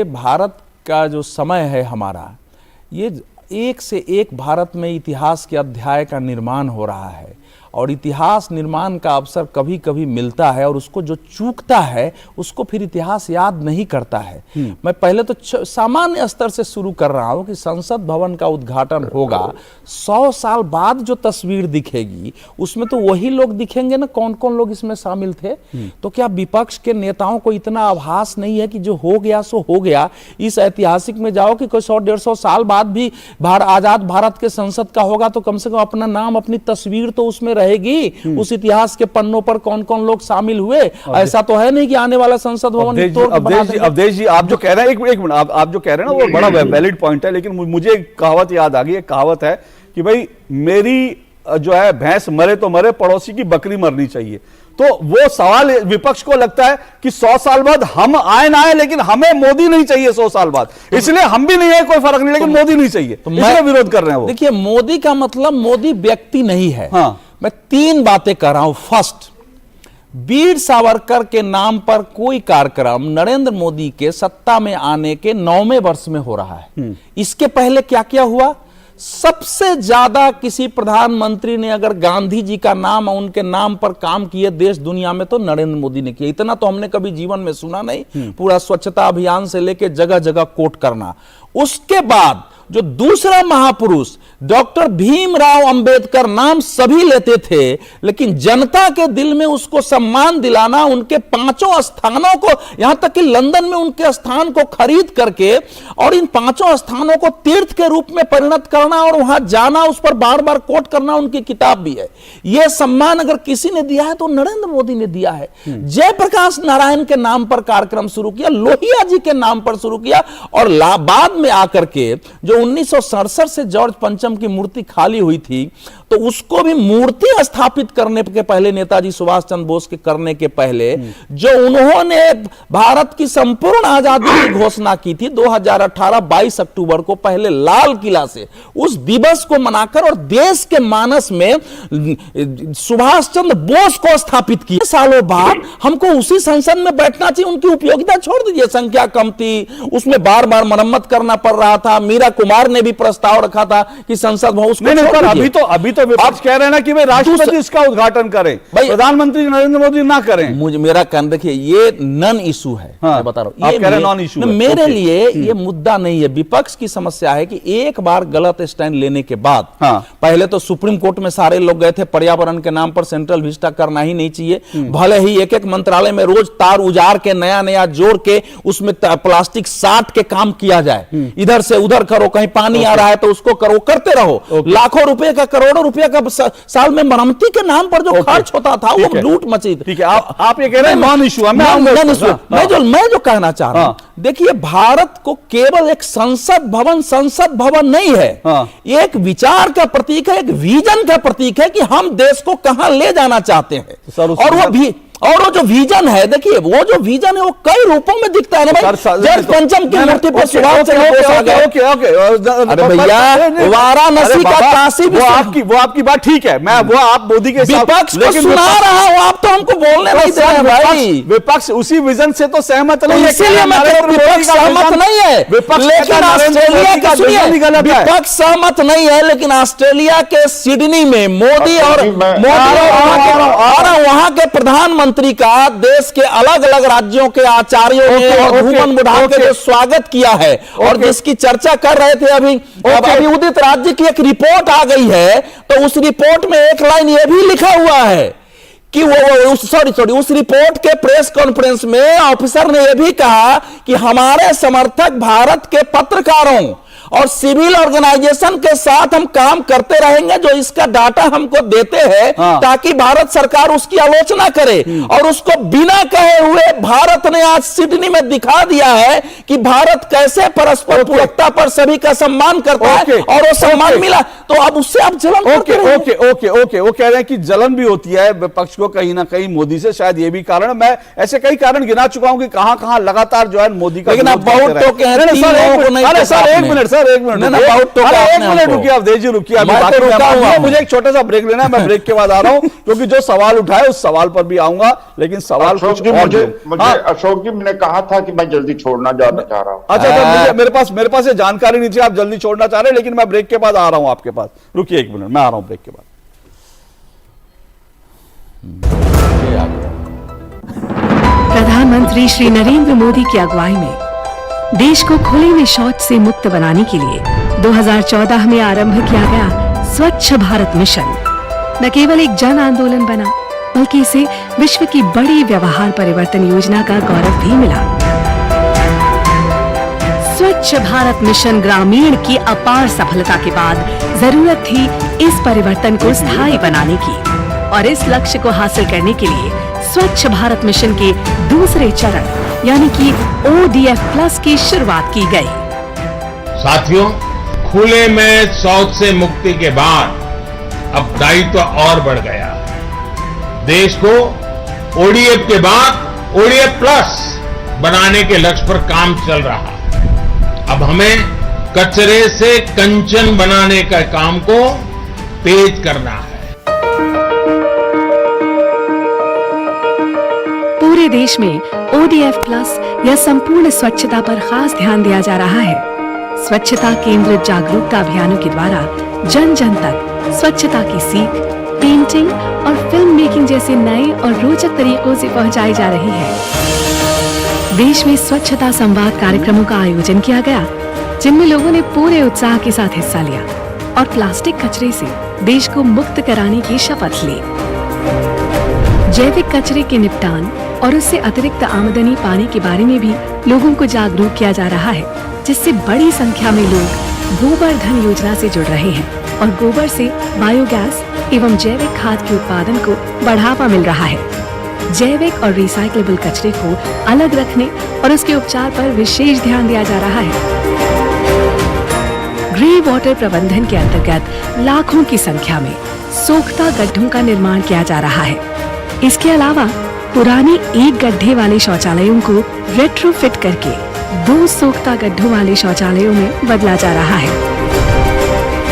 भारत का जो समय है हमारा, ये एक से एक भारत में इतिहास के अध्याय का निर्माण हो रहा है और इतिहास निर्माण का अवसर कभी कभी मिलता है और उसको जो चूकता है उसको फिर इतिहास याद नहीं करता है। मैं पहले तो सामान्य स्तर से शुरू कर रहा हूं कि संसद भवन का उद्घाटन होगा, 100 साल बाद जो तस्वीर दिखेगी उसमें तो वही लोग दिखेंगे ना, कौन कौन लोग इसमें शामिल थे। तो क्या विपक्ष के नेताओं को इतना आभास नहीं है कि जो हो गया सो हो गया? इस ऐतिहासिक में जाओ कि कोई 100-150 साल बाद भी आजाद भारत के संसद का होगा तो कम से कम अपना नाम, अपनी तस्वीर तो उसमें रहेगी। उस इतिहास के पन्नों पर कौन कौन लोग शामिल हुए। ऐसा तो है नहीं कि आने वाला संसद भवन अवधेश जी आप जो कह रहे हैं, एक मिनट, आप जो कह रहे हैं ना वो बड़ा वैलिड पॉइंट है, लेकिन मुझे एक कहावत याद आ गई। एक कहावत है कि भाई मेरी जो है भैंस मरे तो मरे, पड़ोसी की बकरी मरनी चाहिए। तो वो सवाल विपक्ष को लगता है कि 100 साल बाद हम आए ना आए, लेकिन हमें मोदी नहीं चाहिए 100 साल बाद, इसलिए हम भी नहीं है, कोई फर्क नहीं, लेकिन मोदी नहीं चाहिए, इसलिए विरोध कर रहे हैं वो। देखिए, मोदी का मतलब मोदी व्यक्ति नहीं है। हाँ। मैं 3 बातें कर रहा हूं। फर्स्ट, वीर सावरकर के नाम पर कोई कार्यक्रम नरेंद्र मोदी के सत्ता में आने के 9वें वर्ष में हो रहा है। इसके पहले क्या क्या हुआ? सबसे ज्यादा किसी प्रधानमंत्री ने अगर गांधी जी का नाम और उनके नाम पर काम किए देश दुनिया में तो नरेंद्र मोदी ने किया। इतना तो हमने कभी जीवन में सुना नहीं। पूरा स्वच्छता अभियान से लेकर जगह जगह कोट करना। उसके बाद जो दूसरा महापुरुष डॉक्टर भीमराव अंबेडकर नाम सभी लेते थे, लेकिन जनता के दिल में उसको सम्मान दिलाना, उनके 5 स्थानों को, यहां तक कि लंदन में उनके स्थान को खरीद करके और इन 5 स्थानों को तीर्थ के रूप में परिणत करना और वहां जाना, उस पर बार बार कोट करना, उनकी किताब भी है। यह सम्मान अगर किसी ने दिया है तो नरेंद्र मोदी ने दिया है। जयप्रकाश नारायण के नाम पर कार्यक्रम शुरू किया, लोहिया जी के नाम पर शुरू किया और बाद में आकर के जो 1967 से जॉर्ज पंचम की मूर्ति खाली हुई थी तो उसको भी मूर्ति स्थापित करने के पहले, नेताजी सुभाष चंद्र बोस के करने के पहले, जो उन्होंने भारत की संपूर्ण आजादी की घोषणा की थी 2018 22 अक्टूबर को, पहले लाल किला से उस दिवस को मनाकर और देश के मानस में सुभाष चंद्र बोस को स्थापित किया। सालों बाद हमको उसी संसद में बैठना चाहिए। उनकी उपयोगिता छोड़ दीजिए, संख्या कम थी, उसमें बार बार मरम्मत करना पड़ रहा था। मीरा कुमार ने भी प्रस्ताव रखा था कि संसद भवन अभी तो विपक्ष कह रहे हैं ना कि भाई राष्ट्रपति इसका उद्घाटन करें, प्रधानमंत्री नरेंद्र मोदी ना करें। मुझे मेरा कहना, देखिए ये नॉन इशू है। हाँ, मैं बता रहा हूं, आप कह रहे हैं नॉन इशू है। मेरे लिए ये मुद्दा नहीं है। विपक्ष की समस्या है कि एक बार गलत स्टैंड लेने के बाद, पहले तो सुप्रीम कोर्ट में सारे लोग गए थे, पर्यावरण के नाम पर सेंट्रल विस्टा करना ही नहीं चाहिए। भले ही एक एक मंत्रालय में रोज तार उजाड़ के नया नया जोड़ के उसमें प्लास्टिक साट के काम किया जाए, इधर से उधर करो, कहीं पानी आ रहा है तो उसको करो, करते रहो। लाखों रुपए का, करोड़ों रुपए का साल में मरम्मती के नाम पर जो खर्च होता था वो लूट मची। ठीक है, आप ये कह रहे हैं नॉन इशू है। मैं जो कहना चाह रहा हूं, देखिए भारत को केवल एक संसद भवन नहीं है, एक विचार का प्रतीक है, एक विजन का प्रतीक है कि हम देश को कहां ले जाना चाहते हैं। और वो जो विजन है, देखिए वो जो विजन है वो कई रूपों में दिखता है ना भाई। जॉर्ज पंचम की मूर्ति पर सुभाष चंद्र बोस आ गए। अरे भैया, वाराणसी का काशी भी, वो आपकी बात ठीक है, मैं वो आप मोदी के विपक्ष को सुना रहा हूं, आप तो हमको बोलने नहीं दे रहे भाई। विपक्ष उसी विजन से तो सहमत नहीं है, इसीलिए मैं विपक्ष सहमत नहीं है। लेकिन ऑस्ट्रेलिया का, सुनिए, विपक्ष सहमत नहीं है, लेकिन ऑस्ट्रेलिया के सिडनी में मोदी और वहां के प्रधानमंत्री का देश के अलग अलग राज्यों के आचार्यों ने और भूमन बुढ़ा के जो स्वागत किया है और जिसकी चर्चा कर रहे थे अभी उदित राज्य की एक रिपोर्ट आ गई है, तो उस रिपोर्ट में एक लाइन ये भी लिखा हुआ है कि उस रिपोर्ट के प्रेस कॉन्फ्रेंस में ऑफिसर ने यह भी कहा कि हमारे समर्थक भारत के पत्रकारों और सिविल ऑर्गेनाइजेशन के साथ हम काम करते रहेंगे जो इसका डाटा हमको देते हैं, ताकि भारत सरकार उसकी आलोचना करे। और उसको बिना कहे हुए भारत ने आज सिडनी में दिखा दिया है कि भारत कैसे परस्पर पूरकता पर सभी का सम्मान करता है, और वो सम्मान मिला। तो अब उससे आप जलन ओके वो कह रहे हैं कि जलन भी होती है विपक्ष को कहीं ना कहीं मोदी से, शायद ये भी कारण। मैं ऐसे कई कारण गिना चुका हूं कि कहां लगातार जो है मोदी का, लेकिन आप बहुत टोके हैं। सर एक मिनट रुकिए अवधेश जी, रुकिए। मुझे एक छोटा सा ब्रेक लेना है, मैं ब्रेक के बाद आ रहा हूं, क्योंकि जो सवाल उठाए उस सवाल पर भी आऊंगा, लेकिन सवाल अशोक जी, मुझे अशोक जी मैंने कहा था कि मैं जल्दी छोड़ना जाना चाह रहा हूं। अच्छा, मेरे पास ये जानकारी नहीं थी आप जल्दी छोड़ना चाह रहे हैं, लेकिन मैं ब्रेक के बाद आ रहा हूं आपके पास। रुकिए एक मिनट, मैं आ रहा हूं ब्रेक के बाद। प्रधानमंत्री श्री नरेंद्र मोदी की अगुवाई में देश को खुले में शौच से मुक्त बनाने के लिए 2014 में आरंभ किया गया स्वच्छ भारत मिशन न केवल एक जन आंदोलन बना, बल्कि इसे विश्व की बड़ी व्यवहार परिवर्तन योजना का गौरव भी मिला। स्वच्छ भारत मिशन ग्रामीण की अपार सफलता के बाद जरूरत थी इस परिवर्तन को स्थायी बनाने की, और इस लक्ष्य को हासिल करने के लिए स्वच्छ भारत मिशन के दूसरे चरण यानी कि ODF प्लस की शुरुआत की गई। साथियों, खुले में शौच से मुक्ति के बाद अब दायित्व और बढ़ गया है। देश को ODF के बाद ODF प्लस बनाने के लक्ष्य पर काम चल रहा है। अब हमें कचरे से कंचन बनाने का काम को तेज करना है। पूरे देश में ODF प्लस या संपूर्ण स्वच्छता पर खास ध्यान दिया जा रहा है। स्वच्छता केंद्रित जागरूकता अभियानों के द्वारा जन जन तक स्वच्छता की सीख, पेंटिंग और फिल्म मेकिंग जैसे नए और रोचक तरीकों से पहुंचाई जा रही है। देश में स्वच्छता संवाद कार्यक्रमों का आयोजन किया गया, जिनमें लोगों ने पूरे उत्साह के साथ हिस्सा लिया और प्लास्टिक कचरे से देश को मुक्त कराने की शपथ ली। जैविक कचरे के निपटान और उससे अतिरिक्त आमदनी पाने के बारे में भी लोगों को जागरूक किया जा रहा है, जिससे बड़ी संख्या में लोग गोबर धन योजना से जुड़ रहे हैं और गोबर से बायोगैस एवं जैविक खाद के उत्पादन को बढ़ावा मिल रहा है। जैविक और रिसाइक्लेबल कचरे को अलग रखने और उसके उपचार पर विशेष ध्यान दिया जा रहा है। ग्रे वाटर प्रबंधन के अंतर्गत लाखों की संख्या में सोख्ता गड्ढों का निर्माण किया जा रहा है। इसके अलावा पुराने एक गड्ढे वाले शौचालयों को रेट्रोफिट करके 2 सोख्ता गड्ढों वाले शौचालयों में बदला जा रहा है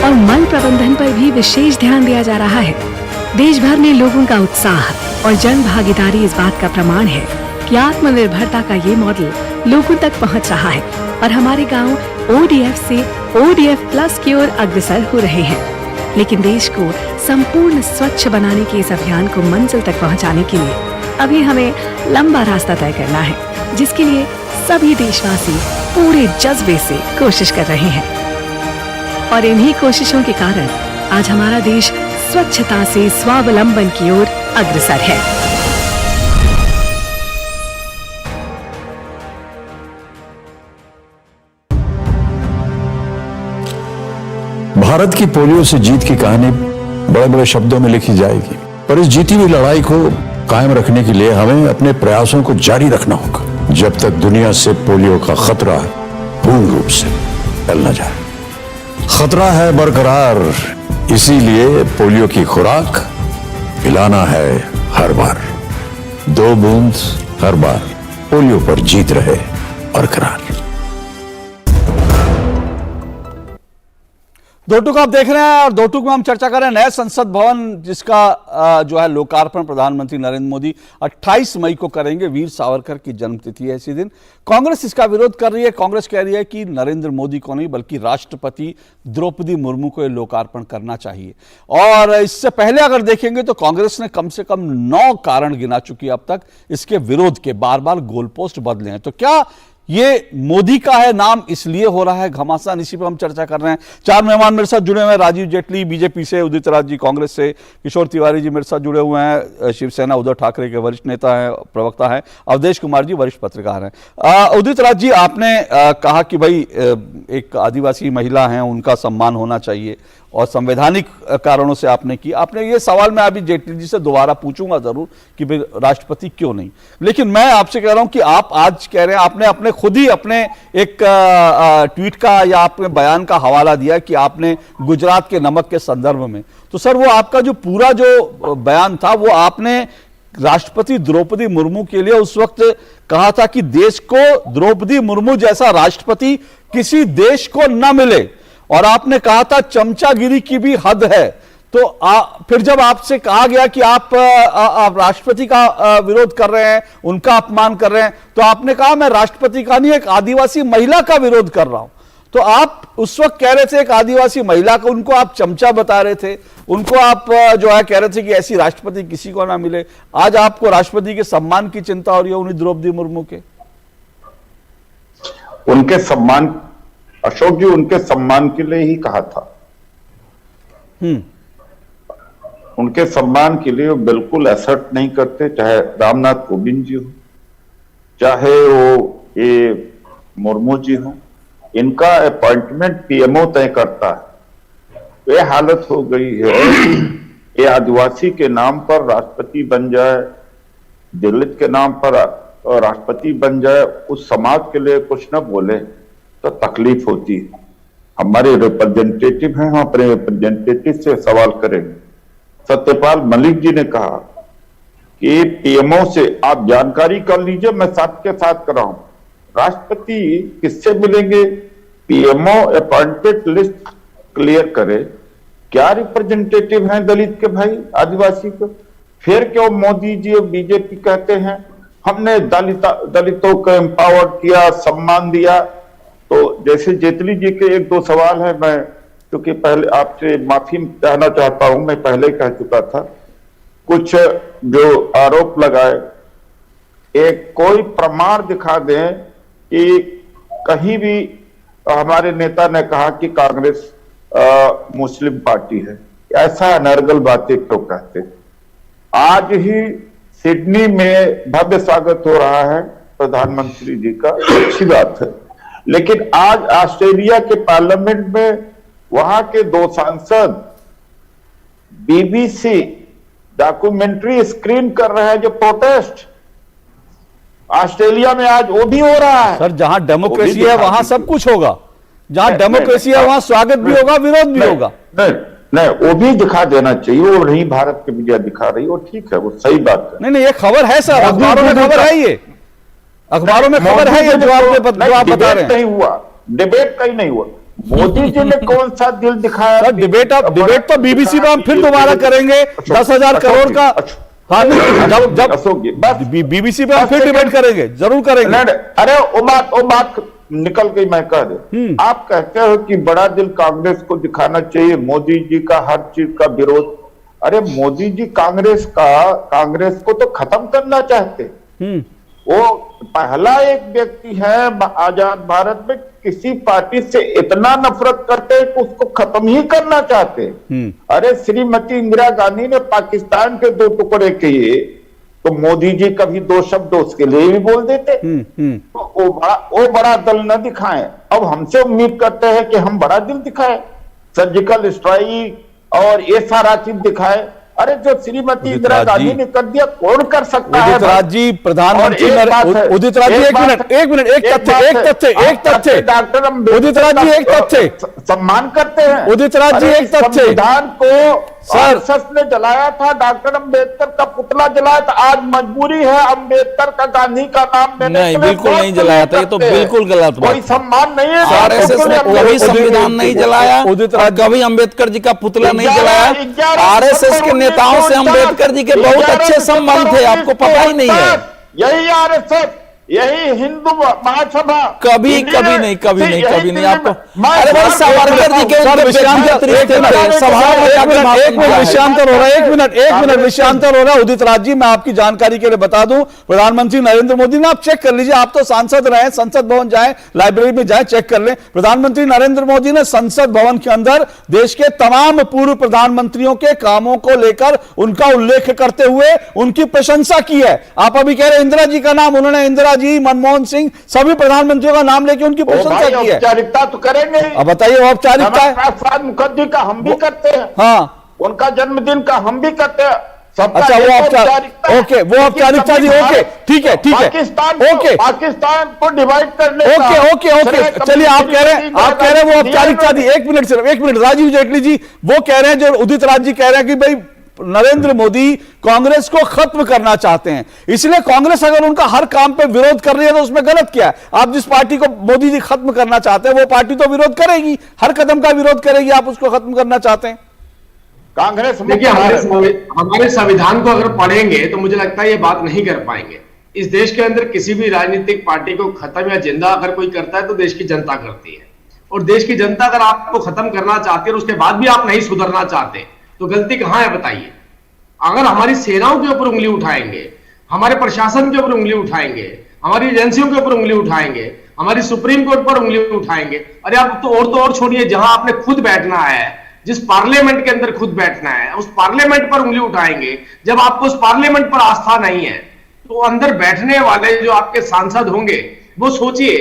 और मल प्रबंधन पर भी विशेष ध्यान दिया जा रहा है। देश भर में लोगों का उत्साह और जन भागीदारी इस बात का प्रमाण है कि आत्मनिर्भरता का ये मॉडल लोगों तक पहुंच रहा है और हमारे गांव ODF से ODF प्लस की ओर अग्रसर हो रहे हैं। लेकिन देश को संपूर्ण स्वच्छ बनाने के इस अभियान को मंजिल तक पहुंचाने के लिए अभी हमें लंबा रास्ता तय करना है, जिसके लिए सभी देशवासी पूरे जज्बे से कोशिश कर रहे हैं। और इन्हीं कोशिशों के कारण आज हमारा देश स्वच्छता से स्वावलंबन की ओर अग्रसर है। भारत की पोलियो से जीत की कहानी बड़े बड़े शब्दों में लिखी जाएगी, पर इस जीती हुई लड़ाई को कायम रखने के लिए हमें अपने प्रयासों को जारी रखना होगा, जब तक दुनिया से पोलियो का खतरा पूर्ण रूप से टल न जाए। खतरा है बरकरार, इसीलिए पोलियो की खुराक पिलाना है हर बार। 2 बूंद हर बार, पोलियो पर जीत रहे बरकरार। दो टूक आप देख रहे हैं और दो टूक में हम चर्चा कर रहे हैं नए संसद भवन, जिसका जो है लोकार्पण प्रधानमंत्री नरेंद्र मोदी 28 मई को करेंगे। वीर सावरकर की जन्मतिथि है इसी दिन। कांग्रेस इसका विरोध कर रही है। कांग्रेस कह रही है कि नरेंद्र मोदी को नहीं बल्कि राष्ट्रपति द्रौपदी मुर्मू को यह लोकार्पण करना चाहिए। और इससे पहले अगर देखेंगे तो कांग्रेस ने कम से कम 9 कारण गिना चुकी है अब तक इसके विरोध के। बार बार गोलपोस्ट बदले हैं। तो क्या ये मोदी का है नाम इसलिए हो रहा है घमासान, इसी पर हम चर्चा कर रहे हैं। 4 मेहमान मेरे साथ जुड़े हुए हैं, राजीव जेटली बीजेपी से, उदित राज जी कांग्रेस से, किशोर तिवारी जी मेरे साथ जुड़े हुए हैं, शिवसेना उद्धव ठाकरे के वरिष्ठ नेता हैं, प्रवक्ता हैं, अवधेश कुमार जी वरिष्ठ पत्रकार हैं। उदित राज जी, आपने कहा कि भाई एक आदिवासी महिला हैं, उनका सम्मान होना चाहिए और संवैधानिक कारणों से आपने ये सवाल मैं अभी जेटली जी से दोबारा पूछूंगा जरूर कि भाई राष्ट्रपति क्यों नहीं, लेकिन मैं आपसे कह रहा हूं कि आप आज कह रहे हैं, आपने अपने खुद ही अपने एक ट्वीट का या आपने बयान का हवाला दिया कि आपने गुजरात के नमक के संदर्भ में, तो सर वो आपका जो पूरा जो बयान था वो आपने राष्ट्रपति द्रौपदी मुर्मू के लिए उस वक्त कहा था कि देश को द्रौपदी मुर्मू जैसा राष्ट्रपति किसी देश को न मिले, और आपने कहा था चमचागिरी की भी हद है। तो फिर जब आपसे कहा गया कि आप राष्ट्रपति का विरोध कर रहे हैं, उनका अपमान कर रहे हैं, तो आपने कहा मैं राष्ट्रपति का नहीं, एक आदिवासी महिला का विरोध कर रहा हूं। तो आप उस वक्त कह रहे थे एक आदिवासी महिला को, उनको आप चमचा बता रहे थे, उनको आप जो है कह रहे थे कि ऐसी राष्ट्रपति किसी को ना मिले। आज आपको राष्ट्रपति के सम्मान की चिंता हो रही है उन्हीं द्रौपदी मुर्मू के? उनके सम्मान, अशोक जी, उनके सम्मान के लिए ही कहा था। उनके सम्मान के लिए वो बिल्कुल एसर्ट नहीं करते, चाहे रामनाथ कोविंद जी हो, चाहे वो ये मुर्मू जी हो, इनका अपॉइंटमेंट पीएमओ तय करता है। ये हालत हो गई है ये आदिवासी के नाम पर राष्ट्रपति बन जाए, दलित के नाम पर राष्ट्रपति बन जाए, उस समाज के लिए कुछ न बोले तो तकलीफ होती है। हमारे रिप्रेजेंटेटिव हैं, हम अपने रिप्रेजेंटेटिव से सवाल करेंगे। सत्यपाल मलिक जी ने कहा कि पीएमओ से आप जानकारी कर लीजिए, मैं साथ के साथ कर रहा हूं। राष्ट्रपति किससे मिलेंगे? पीएमओ अपॉइंटेड लिस्ट क्लियर करे। क्या रिप्रेजेंटेटिव हैं दलित के भाई, आदिवासी को? फिर क्यों मोदी जी और बीजेपी कहते हैं हमने दलितों को एम्पावर किया, सम्मान दिया? तो जैसे जेटली जी के 1-2 सवाल है, मैं क्योंकि पहले आपसे माफी चाहना चाहता हूं, मैं पहले कह चुका था, कुछ जो आरोप लगाए, एक कोई प्रमाण दिखा दें कि कहीं भी हमारे नेता ने कहा कि कांग्रेस मुस्लिम पार्टी है, ऐसा अनर्गल बातें क्यों कहते? आज ही सिडनी में भव्य स्वागत हो रहा है प्रधानमंत्री जी का, अच्छी बात है, लेकिन आज ऑस्ट्रेलिया के पार्लियामेंट में वहां के 2 सांसद बीबीसी डॉक्यूमेंट्री स्क्रीन कर रहे हैं, जो प्रोटेस्ट ऑस्ट्रेलिया में आज वो भी हो रहा है। सर, जहां डेमोक्रेसी है वहां सब कुछ होगा, जहां डेमोक्रेसी है वहां स्वागत भी होगा, विरोध भी होगा। नहीं, वो भी दिखा देना चाहिए। वो नहीं भारत की मीडिया दिखा रही, वो ठीक है, वो सही बात है। नहीं, ये खबर है सर, अखबारों में खबर है, ये अखबारों में खबर है, ये जो आप बता रहे हैं। नहीं हुआ, डिबेट कहीं नहीं हुआ। मोदी जी ने कौन सा दिल दिखाया? सर, डिबेट तो बीबीसी में हम फिर दोबारा करेंगे। 10,000 करोड़ का, हाँ, जब बीबीसी पे हम फिर डिबेट करेंगे, जरूर करेंगे। अरे वो बात निकल गई, मैं कह रही। आप कहते हो कि बड़ा दिल कांग्रेस को दिखाना चाहिए, मोदी जी का हर चीज का विरोध। अरे मोदी जी कांग्रेस को तो खत्म करना चाहते। वो पहला एक व्यक्ति है आजाद भारत में किसी पार्टी से इतना नफरत करते हैं कि उसको खत्म ही करना चाहते। अरे श्रीमती इंदिरा गांधी ने पाकिस्तान के 2 टुकड़े किए, तो मोदी जी कभी 2 शब्द उसके लिए भी बोल देते। तो वो बड़ा दिल न दिखाएं। अब हमसे उम्मीद करते हैं कि हम बड़ा दिल दिखाएं, सर्जिकल स्ट्राइक और ये सारा चीज दिखाए। अरे जो श्रीमती इंदिरा गांधी ने कर दिया, कौन कर सकता है? उदित राज जी, प्रधानमंत्री उदित राज जी, एक मिनट, एक तथ्य डॉक्टर उदित राज जी, एक तथ्य सम्मान करते हैं। उदित राज जी, एक तथ्य, संविधान को आरएसएस ने जलाया था, डॉक्टर अंबेडकर का पुतला जलाया था। आज मजबूरी है अंबेडकर का गांधी का नाम लेने नहीं, बिल्कुल नहीं जलाया था, ये तो बिल्कुल गलत बात। कोई सम्मान नहीं है। आरएसएस ने कभी संविधान नहीं जलाया, कभी अंबेडकर जी का पुतला नहीं जलाया। आरएसएस के नेताओं से अंबेडकर जी के बहुत अच्छे संबंध थे, आपको पता ही नहीं है। यही आरएसएस यही हिंदू महासभा कभी नहीं आपको। अरे भाई सावरकर जी के एक मिनट विषयांतर हो रहा है। उदित राज जी, मैं आपकी जानकारी के लिए बता दूं, प्रधानमंत्री नरेंद्र मोदी ने, आप चेक कर लीजिए, आप तो सांसद रहे, संसद भवन जाएं, लाइब्रेरी में जाएं, चेक कर लें। प्रधानमंत्री नरेंद्र मोदी ने संसद भवन के अंदर देश के तमाम पूर्व प्रधानमंत्रियों के कामों को लेकर उनका उल्लेख करते हुए उनकी प्रशंसा की है। आप अभी कह रहे हैं इंदिरा जी का नाम, उन्होंने इंदिरा जी, मनमोहन सिंह, सभी प्रधानमंत्रियों का नाम लेके उनकी प्रशंसा की है। औपचारिकता तो करेंगे। अब बताइए वो औपचारिकता है। प्रसाद मुखर्जी का हम भी करते हैं, हाँ, उनका जन्मदिन का हम भी करते हैं। अच्छा, वो औपचारिकता, ओके, वो औपचारिकता दी, ओके, ठीक है, ओके, पाकिस्तान को डिवाइड करने ओके, चलिए, आप कह रहे हैं वो औपचारिकता दी। एक मिनट राजीव जेटली जी, वो कह रहे हैं, जो उदित राज जी कह रहे हैं कि भाई नरेंद्र मोदी कांग्रेस को खत्म करना चाहते हैं, इसलिए कांग्रेस अगर उनका हर काम पे विरोध कर रही है तो उसमें गलत क्या है? आप जिस पार्टी को मोदी जी खत्म करना चाहते हैं वो पार्टी तो विरोध करेगी, हर कदम का विरोध करेगी। आप उसको खत्म करना चाहते हैं? कांग्रेस, देखिए, हमारे संविधान को अगर पढ़ेंगे तो मुझे लगता है ये बात नहीं कर पाएंगे। इस देश के अंदर किसी भी राजनीतिक पार्टी को खत्म या जिंदा अगर कोई करता है तो देश की जनता करती है, और देश की जनता अगर आपको खत्म करना चाहती है और उसके बाद भी आप नहीं सुधरना चाहते तो गलती कहां है बताइए? अगर हमारी सेनाओं के ऊपर उंगली उठाएंगे, हमारे प्रशासन के ऊपर उंगली उठाएंगे, हमारी एजेंसियों के ऊपर उंगली उठाएंगे, हमारी सुप्रीम कोर्ट पर उंगली उठाएंगे, अरे आप तो और छोड़िए, जहां आपने खुद बैठना है, जिस पार्लियामेंट के अंदर खुद बैठना है, उस पार्लियामेंट पर उंगली उठाएंगे। जब आपको उस पार्लियामेंट पर आस्था नहीं है तो अंदर बैठने वाले जो आपके सांसद होंगे वो सोचिए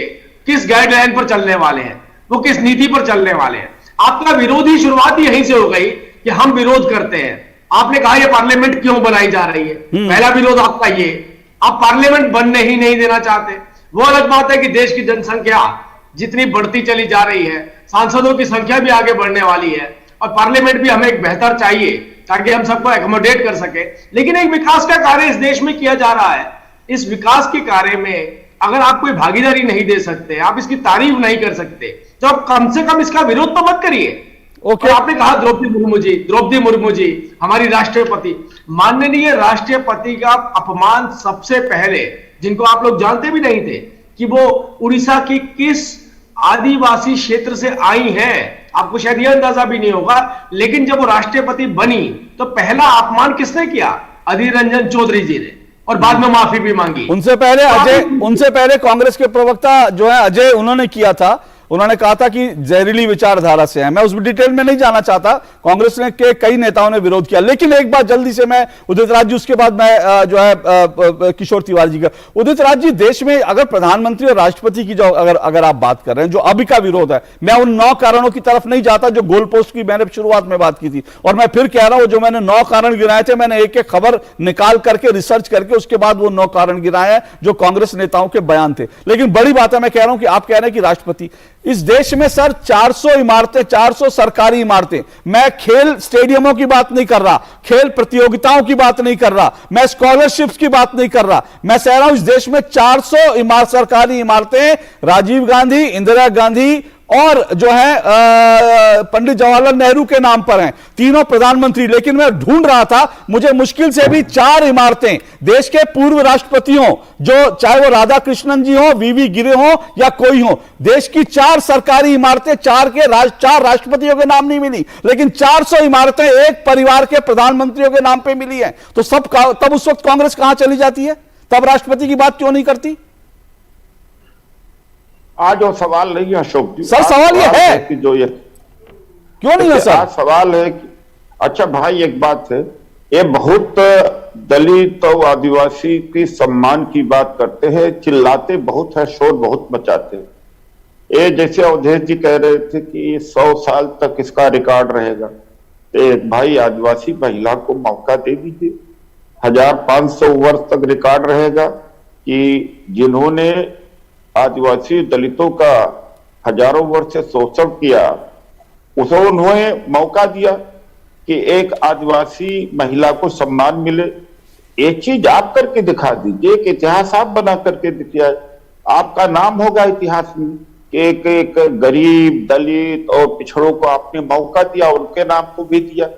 किस गाइडलाइन पर चलने वाले हैं, वो किस नीति पर चलने वाले हैं। आपका विरोध ही शुरुआत यहीं से हो गई कि हम विरोध करते हैं। आपने कहा ये पार्लियामेंट क्यों बनाई जा रही है, पहला विरोध आपका ये, आप पार्लियामेंट बनने ही नहीं देना चाहते। वो अलग बात है कि देश की जनसंख्या जितनी बढ़ती चली जा रही है, सांसदों की संख्या भी आगे बढ़ने वाली है, और पार्लियामेंट भी हमें एक बेहतर चाहिए ताकि हम सबको एकोमोडेट कर सके। लेकिन एक विकास का कार्य इस देश में किया जा रहा है, इस विकास के कार्य में अगर आप कोई भागीदारी नहीं दे सकते, आप इसकी तारीफ नहीं कर सकते, तो आप कम से कम इसका विरोध तो मत करिए। ओके, आपने कहा द्रौपदी मुर्मू जी हमारी राष्ट्रपति, माननीय राष्ट्रपति का अपमान सबसे पहले, जिनको आप लोग जानते भी नहीं थे कि वो उड़ीसा की किस आदिवासी क्षेत्र से आई हैं, आपको शायद यह अंदाजा भी नहीं होगा, लेकिन जब वो राष्ट्रपति बनी तो पहला अपमान किसने किया? अधीर रंजन चौधरी जी ने, और बाद में माफी भी मांगी। उनसे पहले कांग्रेस के प्रवक्ता जो है अजय, उन्होंने किया था, उन्होंने कहा था कि जहरीली विचारधारा से है। मैं उस डिटेल में नहीं जाना चाहता, कांग्रेस ने के कई नेताओं ने विरोध किया। लेकिन एक बात जल्दी से, मैं उदित राज जी, उसके बाद मैं जो है किशोर तिवारी जी का। उदित राज जी, देश में अगर प्रधानमंत्री और राष्ट्रपति की जो अगर आप बात कर रहे हैं, जो अभी का विरोध है, मैं उन 9 कारणों की तरफ नहीं जाता जो गोल पोस्ट की मैंने शुरुआत में बात की थी, और मैं फिर कह रहा हूं, जो मैंने 9 कारण गिनाए थे, मैंने एक एक खबर निकाल करके रिसर्च करके उसके बाद वो 9 कारण गिनाए हैं जो कांग्रेस नेताओं के बयान थे। लेकिन बड़ी बात है, मैं कह रहा हूं कि आप कह रहे हैं कि राष्ट्रपति, इस देश में सर 400 इमारतें, 400 सरकारी इमारतें, मैं खेल स्टेडियमों की बात नहीं कर रहा, खेल प्रतियोगिताओं की बात नहीं कर रहा, मैं स्कॉलरशिप्स की बात नहीं कर रहा, मैं कह रहा हूं इस देश में 400 सरकारी इमारतें राजीव गांधी, इंदिरा गांधी और जो है पंडित जवाहरलाल नेहरू के नाम पर हैं, तीनों प्रधानमंत्री। लेकिन मैं ढूंढ रहा था, मुझे मुश्किल से भी 4 इमारतें देश के पूर्व राष्ट्रपतियों, जो चाहे वो राधा कृष्णन जी हो, वीवी गिरे हो या कोई हो, देश की 4 सरकारी इमारतें, 4 राष्ट्रपतियों के नाम नहीं मिली, लेकिन 400 इमारतें एक परिवार के प्रधानमंत्रियों के नाम पे मिली हैं। तो तब उस वक्त कांग्रेस कहां चली जाती है? तब राष्ट्रपति की बात क्यों नहीं करती? आज वो सवाल नहीं है अशोक जी, सर सवाल ये है कि जो ये क्यों नहीं है सर? आज सवाल है कि, अच्छा भाई एक बात है, ये बहुत दलित और आदिवासी की सम्मान की बात करते हैं, चिल्लाते बहुत है, शोर बहुत मचाते हैं। ये जैसे अवधेश जी कह रहे थे कि 100 साल तक इसका रिकॉर्ड रहेगा, एक भाई आदिवासी महिला को मौका दे दीजिए, 1500 वर्ष तक रिकॉर्ड रहेगा कि जिन्होंने आदिवासी दलितों का हजारों वर्ष से शोषण किया, उसे उन्होंने मौका दिया कि एक आदिवासी महिला को सम्मान मिले। एक चीज आप करके दिखा दीजिए, एक इतिहास आप बना करके दिखाए, आपका नाम होगा इतिहास में कि एक गरीब, दलित और पिछड़ों को आपने मौका दिया, उनके नाम को भी दिया।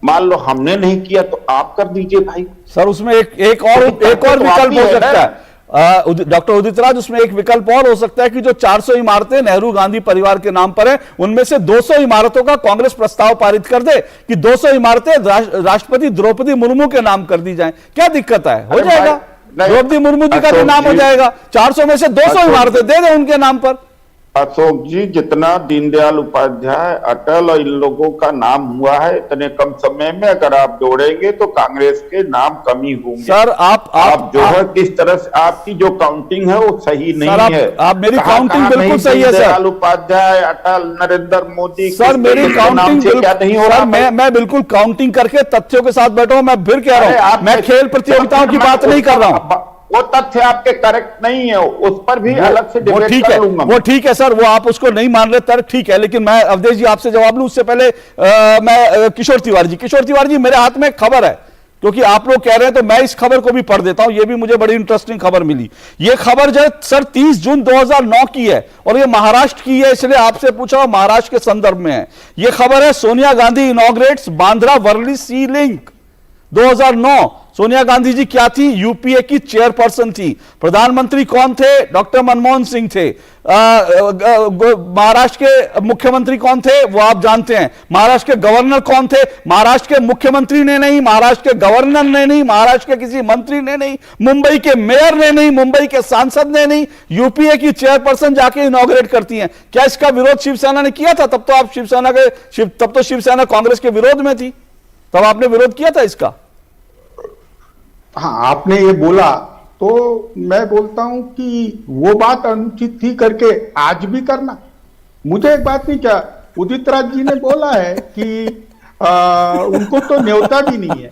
मान लो हमने नहीं किया तो आप कर दीजिए भाई। सर उसमें एक और विकल्प हो सकता है, डॉक्टर उदित राज, उसमें एक विकल्प और हो सकता है कि जो 400 इमारतें नेहरू गांधी परिवार के नाम पर है, उनमें से 200 इमारतों का कांग्रेस प्रस्ताव पारित कर दे कि 200 इमारतें राष्ट्रपति द्रौपदी मुर्मू के नाम कर दी जाएं। क्या दिक्कत है? हो जाएगा, द्रौपदी मुर्मू जी का भी नाम हो जाएगा, 400 में से 200 इमारतें दे दें उनके नाम पर। अशोक जी, जितना दीनदयाल उपाध्याय, अटल और इन लोगों का नाम हुआ है इतने कम समय में अगर आप जोड़ेंगे तो कांग्रेस के नाम कम ही होंगे। सर आप जो है किस तरह से आपकी जो काउंटिंग है वो सही नहीं है। आप मेरी काउंटिंग बिल्कुल सही है सर। दीनदयाल उपाध्याय, अटल, नरेंद्र मोदी, सर मेरी काउंटिंग क्या नहीं हो रहा? मैं बिल्कुल काउंटिंग करके तथ्यों के साथ बैठा हूं। मैं फिर कह रहा हूं, मैं खेल प्रतियोगिताओं की बात नहीं कर रहा हूं। वो तथ्य आपके करेक्ट नहीं है, उस पर भी अलग से डिबेट कर लूंगा। वो ठीक है सर, वो आप उसको नहीं मान रहे तर्क ठीक है, लेकिन मैं अवधेश जी आपसे जवाब लूं उससे पहले मैं किशोर तिवारी जी मेरे हाथ में एक खबर है, क्योंकि आप लोग कह रहे हैं तो मैं इस खबर को भी पढ़ देता हूं। ये भी मुझे बड़ी इंटरेस्टिंग खबर मिली। ये खबर जो है सर 30 जून 2009 की है और ये महाराष्ट्र की है, इसलिए आपसे पूछा महाराष्ट्र के संदर्भ में है। ये खबर है, सोनिया गांधी इनॉग्रेट्स बांद्रा वर्ली सी लिंक। 2009 सोनिया गांधी जी क्या थी? यूपीए की चेयरपर्सन थी। प्रधानमंत्री कौन थे? डॉक्टर मनमोहन सिंह थे। महाराष्ट्र के मुख्यमंत्री कौन थे? वो आप जानते हैं। महाराष्ट्र के गवर्नर कौन थे? महाराष्ट्र के मुख्यमंत्री ने नहीं, महाराष्ट्र के गवर्नर ने नहीं, महाराष्ट्र के किसी मंत्री ने नहीं, मुंबई के मेयर ने नहीं, मुंबई के सांसद ने नहीं, यूपीए की चेयरपर्सन जाके इनॉग्रेट करती हैं। क्या इसका विरोध शिवसेना ने किया था? तब तो आप शिवसेना कांग्रेस के विरोध में थी, तब आपने विरोध किया था इसका। हाँ, आपने ये बोला तो मैं बोलता हूं कि वो बात अनुचित थी करके आज भी करना। मुझे एक बात नहीं, क्या उदित राज जी ने बोला है कि उनको तो न्योता भी नहीं है।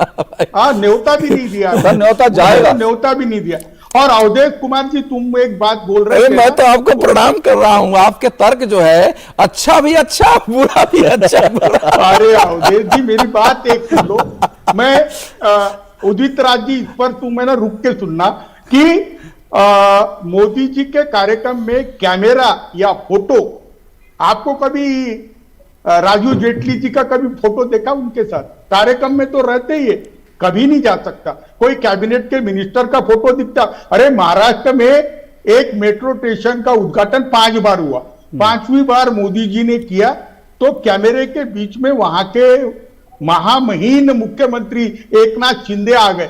न्योता भी नहीं दिया, न्योता जाएगा, न्योता भी नहीं दिया। और अवधेश कुमार जी, तुम एक बात बोल रहे थे। मैं तो आपको प्रणाम कर रहा हूं, आपके तर्क जो है अच्छा भी अच्छा, बुरा भी अच्छा। अरे अवधेश जी, मेरी बात एक सुन लो। मैं उदित राज जी, इस पर तुम है ना रुक के सुनना कि मोदी जी के कार्यक्रम में कैमरा या फोटो, आपको कभी राजू जेटली जी का कभी फोटो देखा उनके साथ? कार्यक्रम में तो रहते ही है, कभी नहीं जा सकता। कोई कैबिनेट के मिनिस्टर का फोटो दिखता? अरे महाराष्ट्र में एक मेट्रो स्टेशन का उद्घाटन 5 बार हुआ, 5वीं बार मोदी जी ने किया तो कैमरे के बीच में वहां के महामहिम मुख्यमंत्री एकनाथ शिंदे आ गए,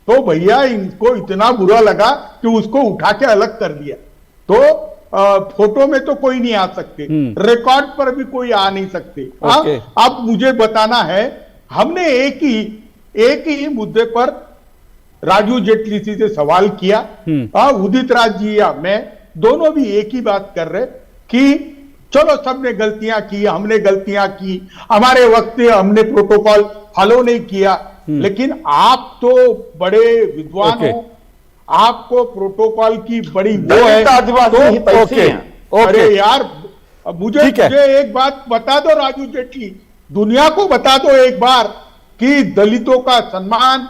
तो भैया इनको इतना बुरा लगा कि उसको उठा के अलग कर दिया। तो फोटो में तो कोई नहीं आ सकते, रिकॉर्ड पर भी कोई आ नहीं सकते। अब मुझे बताना है, हमने एक ही मुद्दे पर राजू जेटली जी से सवाल किया। उदित राज जी या मैं दोनों भी एक ही बात कर रहे कि चलो सबने गलतियां की, हमने गलतियां की, हमारे वक्त हमने प्रोटोकॉल फॉलो नहीं किया, लेकिन आप तो बड़े विद्वान हो, आपको प्रोटोकॉल की बड़ी वो है। तो अरे यार, मुझे एक बात बता दो राजू जेटली, दुनिया को बता दो एक बार कि दलितों का सम्मान,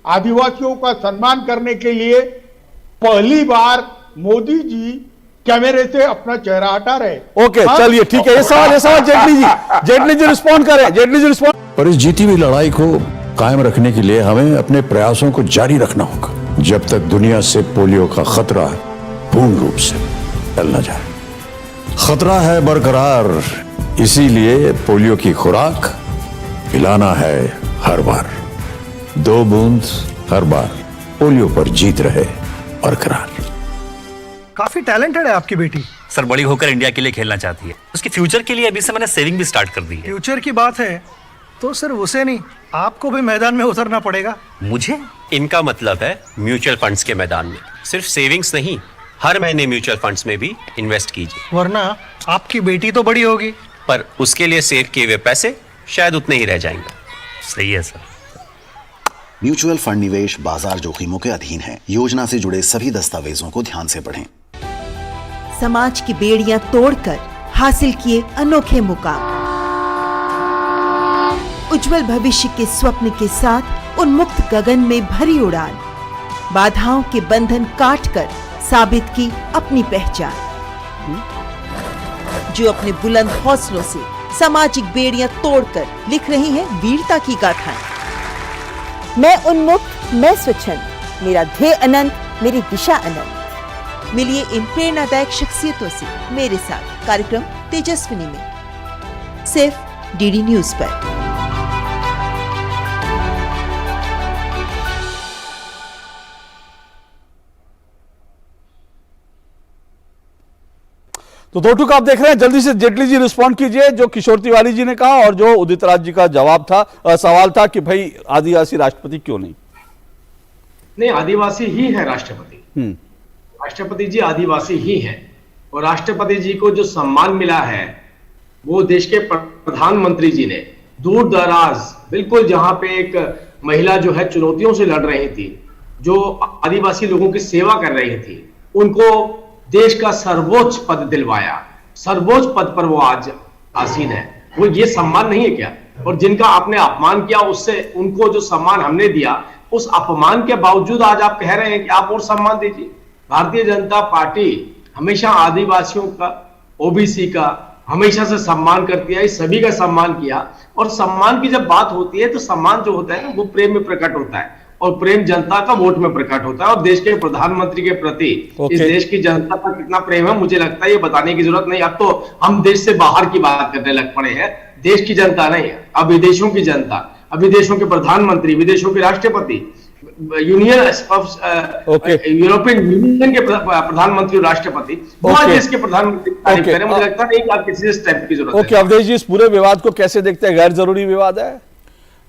आदिवासियों का सम्मान करने के लिए पहली बार मोदी जी कैमरे से अपना चेहरा हटा रहे। ओके, चलिए ठीक है। ये सवाल जेटली जी रिस्पॉन्ड करें। पर इस जीती हुई लड़ाई को कायम रखने के लिए हमें अपने प्रयासों को जारी रखना होगा जब तक दुनिया से पोलियो का खतरा पूर्ण रूप से टल न जाए। खतरा है बरकरार, इसीलिए पोलियो की खुराक पिलाना है हर बार। 2 बूंद हर बार, पोलियो पर जीत रहे बरकरार। काफी टैलेंटेड है आपकी बेटी। सर, बड़ी होकर इंडिया के लिए खेलना चाहती है। उसके फ्यूचर के लिए अभी से मैंने सेविंग भी स्टार्ट कर दी है। फ्यूचर की बात है तो सिर्फ उसे नहीं, आपको भी मैदान में उतरना पड़ेगा। मुझे? इनका मतलब है म्यूचुअल फंड्स के मैदान में। सिर्फ सेविंग्स नहीं, हर महीने म्यूचुअल फंड्स में भी इन्वेस्ट कीजिए। वरना आपकी बेटी तो बड़ी होगी, पर उसके लिए सेव किए हुए पैसे शायद उतने ही रह जाएंगे। सही है सर। म्यूचुअल फंड निवेश बाजार जोखिमों के अधीन है। योजना से जुड़े सभी दस्तावेजों को ध्यान से पढ़ें। समाज की बेड़ियां तोड़कर हासिल किए अनोखे मुकाम, उज्जवल भविष्य के स्वप्न के साथ उन्मुक्त गगन में भरी उड़ान, बाधाओं के बंधन काटकर साबित की अपनी पहचान, जो अपने बुलंद हौसलों से सामाजिक बेड़ियां तोड़कर लिख रही हैं वीरता की गाथाएं। मैं उन्मुक्त, मैं स्वच्छंद, मेरा ध्येय अनंत, मेरी दिशा अनंत। मिलिए इन प्रेरणादायक शख्सियतों से मेरे साथ कार्यक्रम तेजस्विनी में, सिर्फ डीडी न्यूज पर। तो दो टूक आप देख रहे हैं, जल्दी से जेटली जी रिस्पॉन्ड कीजिए जो किशोर तिवारी जी ने कहा और जो उदित राज जी का जवाब था, सवाल था कि भाई आदिवासी राष्ट्रपति क्यों नहीं? नहीं, आदिवासी ही है राष्ट्रपति। राष्ट्रपति जी आदिवासी ही है और राष्ट्रपति जी को जो सम्मान मिला है वो देश के प्रधानमंत्री जी ने दूर दराज बिल्कुल जहां पे एक महिला जो है चुनौतियों से लड़ रही थी, जो आदिवासी लोगों की सेवा कर रही थी, उनको देश का सर्वोच्च पद दिलवाया। सर्वोच्च पद पर वो आज आसीन है। वो ये सम्मान नहीं है क्या? और जिनका आपने अपमान किया उससे उनको जो सम्मान हमने दिया, उस अपमान के बावजूद आज आप कह रहे हैं कि आप और सम्मान दीजिए। भारतीय जनता पार्टी हमेशा आदिवासियों का, ओबीसी का हमेशा से सम्मान करती है, सभी का सम्मान किया। और सम्मान की जब बात होती है तो सम्मान जो होता है ना वो प्रेम में प्रकट होता है और प्रेम जनता का वोट में प्रकट होता है। और देश के प्रधानमंत्री के प्रति इस देश की जनता का कितना प्रेम है मुझे लगता है ये बताने की जरूरत नहीं। अब तो हम देश से बाहर की बात करने लग पड़े हैं, देश की जनता नहीं, अब विदेशों की जनता, अब विदेशों के प्रधानमंत्री, विदेशों के राष्ट्रपति, यूरोपियन यूनियन के प्रधानमंत्री और राष्ट्रपति, देश के प्रधानमंत्री तारीफ करें, मुझे लगता नहीं कि किसी से स्टेप की जरूरत है। अवधेश जी, इस पूरे विवाद को कैसे देखते हैं? गैर जरूरी विवाद है?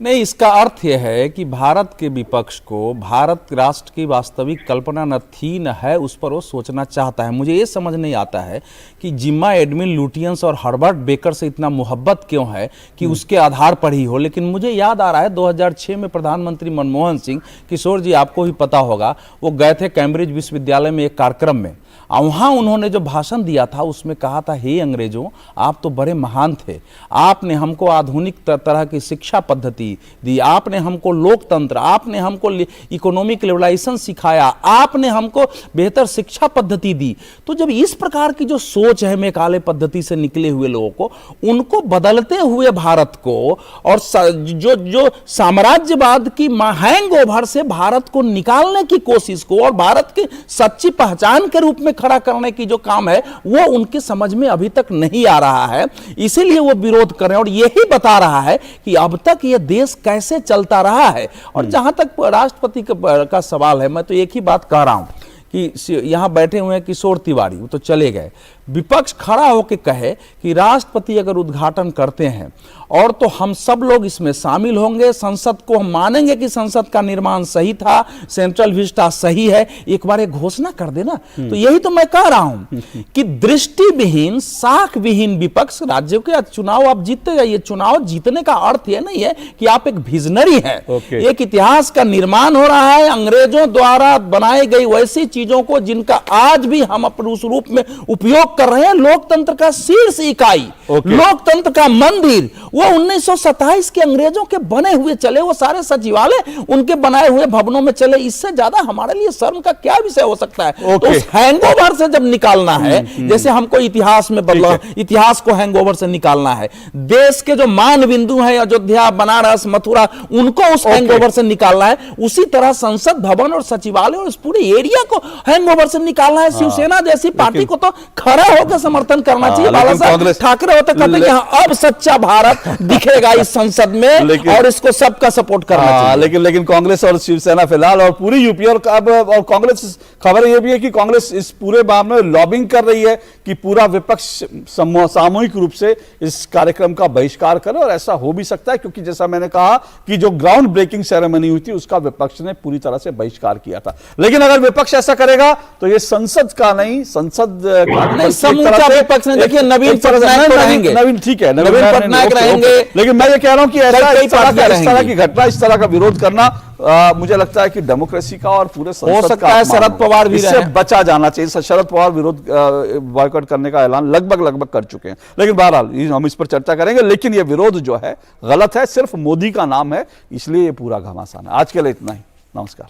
नहीं, इसका अर्थ यह है कि भारत के विपक्ष को भारत राष्ट्र की वास्तविक कल्पना न थी न है, उस पर वो सोचना चाहता है। मुझे ये समझ नहीं आता है कि जिम्मा एडमिन लुटियंस और हर्बर्ट बेकर से इतना मोहब्बत क्यों है कि उसके आधार पर ही हो। लेकिन मुझे याद आ रहा है 2006 में प्रधानमंत्री मनमोहन सिंह, किशोर जी आपको भी पता होगा, वो गए थे कैम्ब्रिज विश्वविद्यालय में एक कार्यक्रम में, वहाँ उन्होंने जो भाषण दिया था उसमें कहा था, हे अंग्रेजों आप तो बड़े महान थे, आपने हमको आधुनिक तरह की शिक्षा पद्धति दी, आपने हमको लोकतंत्र, आपने हमको इकोनॉमिक लिबरलाइजेशन सिखाया, आपने हमको बेहतर शिक्षा पद्धति दी। तो जब इस प्रकार की जो सोच है मेकाले पद्धति से निकले हुए लोगों को, उनको बदलते हुए भारत को और जो साम्राज्यवाद की हैंगओवर से भारत को निकालने की कोशिश को और भारत की सच्ची पहचान के रूप में खड़ा करने की जो काम है वो उनके समझ में अभी तक नहीं आ रहा है, इसीलिए वो विरोध कर रहे हैं। और यही बता रहा है कि अब तक ये देश कैसे चलता रहा है। और जहां तक राष्ट्रपति का सवाल है, मैं तो एक ही बात कह रहा हूं कि यहां बैठे हुए हैं किशोर तिवारी, वो तो चले गए, विपक्ष खड़ा होकर कहे कि राष्ट्रपति अगर उद्घाटन करते हैं और तो हम सब लोग इसमें शामिल होंगे, संसद को हम मानेंगे कि संसद का निर्माण सही था, सेंट्रल विस्टा सही है, एक बार एक घोषणा कर देना। तो यही तो मैं कह रहा हूं कि दृष्टिविहीन, साख विहीन विपक्ष, राज्यों के चुनाव आप जीतते जाइए। चुनाव जीतने का अर्थ यह नहीं है कि आप एक विजनरी हैं। एक इतिहास का निर्माण हो रहा है अंग्रेजों द्वारा बनाई गई वैसी चीजों को जिनका आज भी हम अपने उस रूप में उपयोग कर रहे हैं। लोकतंत्र का शीर्ष इकाई, लोकतंत्र का मंदिर, वो 1927 के अंग्रेजों के बने हुए चले, वो सारे सचिवालय उनके बनाए हुए भवनों में चले। इससे ज्यादा हमारे लिए शर्म का क्या विषय हो सकता है? तो उस हैंगओवर से जब निकालना है, जैसे हमको इतिहास में बदला, इतिहास को हैंगओवर से निकालना है, देश के जो मान बिंदु है अयोध्या, बनारस, मथुरा, उनको उस हैंगओवर से निकालना है। उसी तरह संसद भवन और सचिवालय और इस पूरे एरिया को हैंगओवर से निकालना है। शिवसेना जैसी पार्टी को तो खड़ा होकर समर्थन करना चाहिए। बाला साहब ठाकरे होते कहते हैं अब सच्चा भारत दिखेगा इस संसद में और इसको सबका सपोर्ट करना चाहिए। लेकिन कांग्रेस और शिवसेना फिलहाल और पूरी यूपी और कांग्रेस, खबर यह भी है कि कांग्रेस इस पूरे मामले में लॉबिंग कर रही है कि पूरा विपक्ष सामूहिक रूप से इस कार्यक्रम का बहिष्कार करे। और ऐसा हो भी सकता है क्योंकि जैसा मैंने कहा कि जो ग्राउंड ब्रेकिंग सेरेमनी हुई थी उसका विपक्ष ने पूरी तरह से बहिष्कार किया था। लेकिन अगर विपक्ष ऐसा करेगा तो ये संसद का नहीं, संसद समूचा विपक्ष ने, देखिए नवीन पटनायक रहेंगे, नवीन ठीक है, नवीन पटनायक रहेंगे। लेकिन मैं ये कह रहा हूं कि ऐसा इस तरह की घटना, इस तरह का विरोध करना मुझे लगता है कि डेमोक्रेसी का और पूरे हो सकता है शरद पवार भी इससे बचा जाना चाहिए। शरद पवार विरोध बॉयकॉट करने का ऐलान लगभग कर चुके हैं। लेकिन बहरहाल हम इस पर चर्चा करेंगे। लेकिन ये विरोध जो है गलत है, सिर्फ मोदी का नाम है, इसलिए ये पूरा घमासान है। आज के लिए इतना ही, नमस्कार।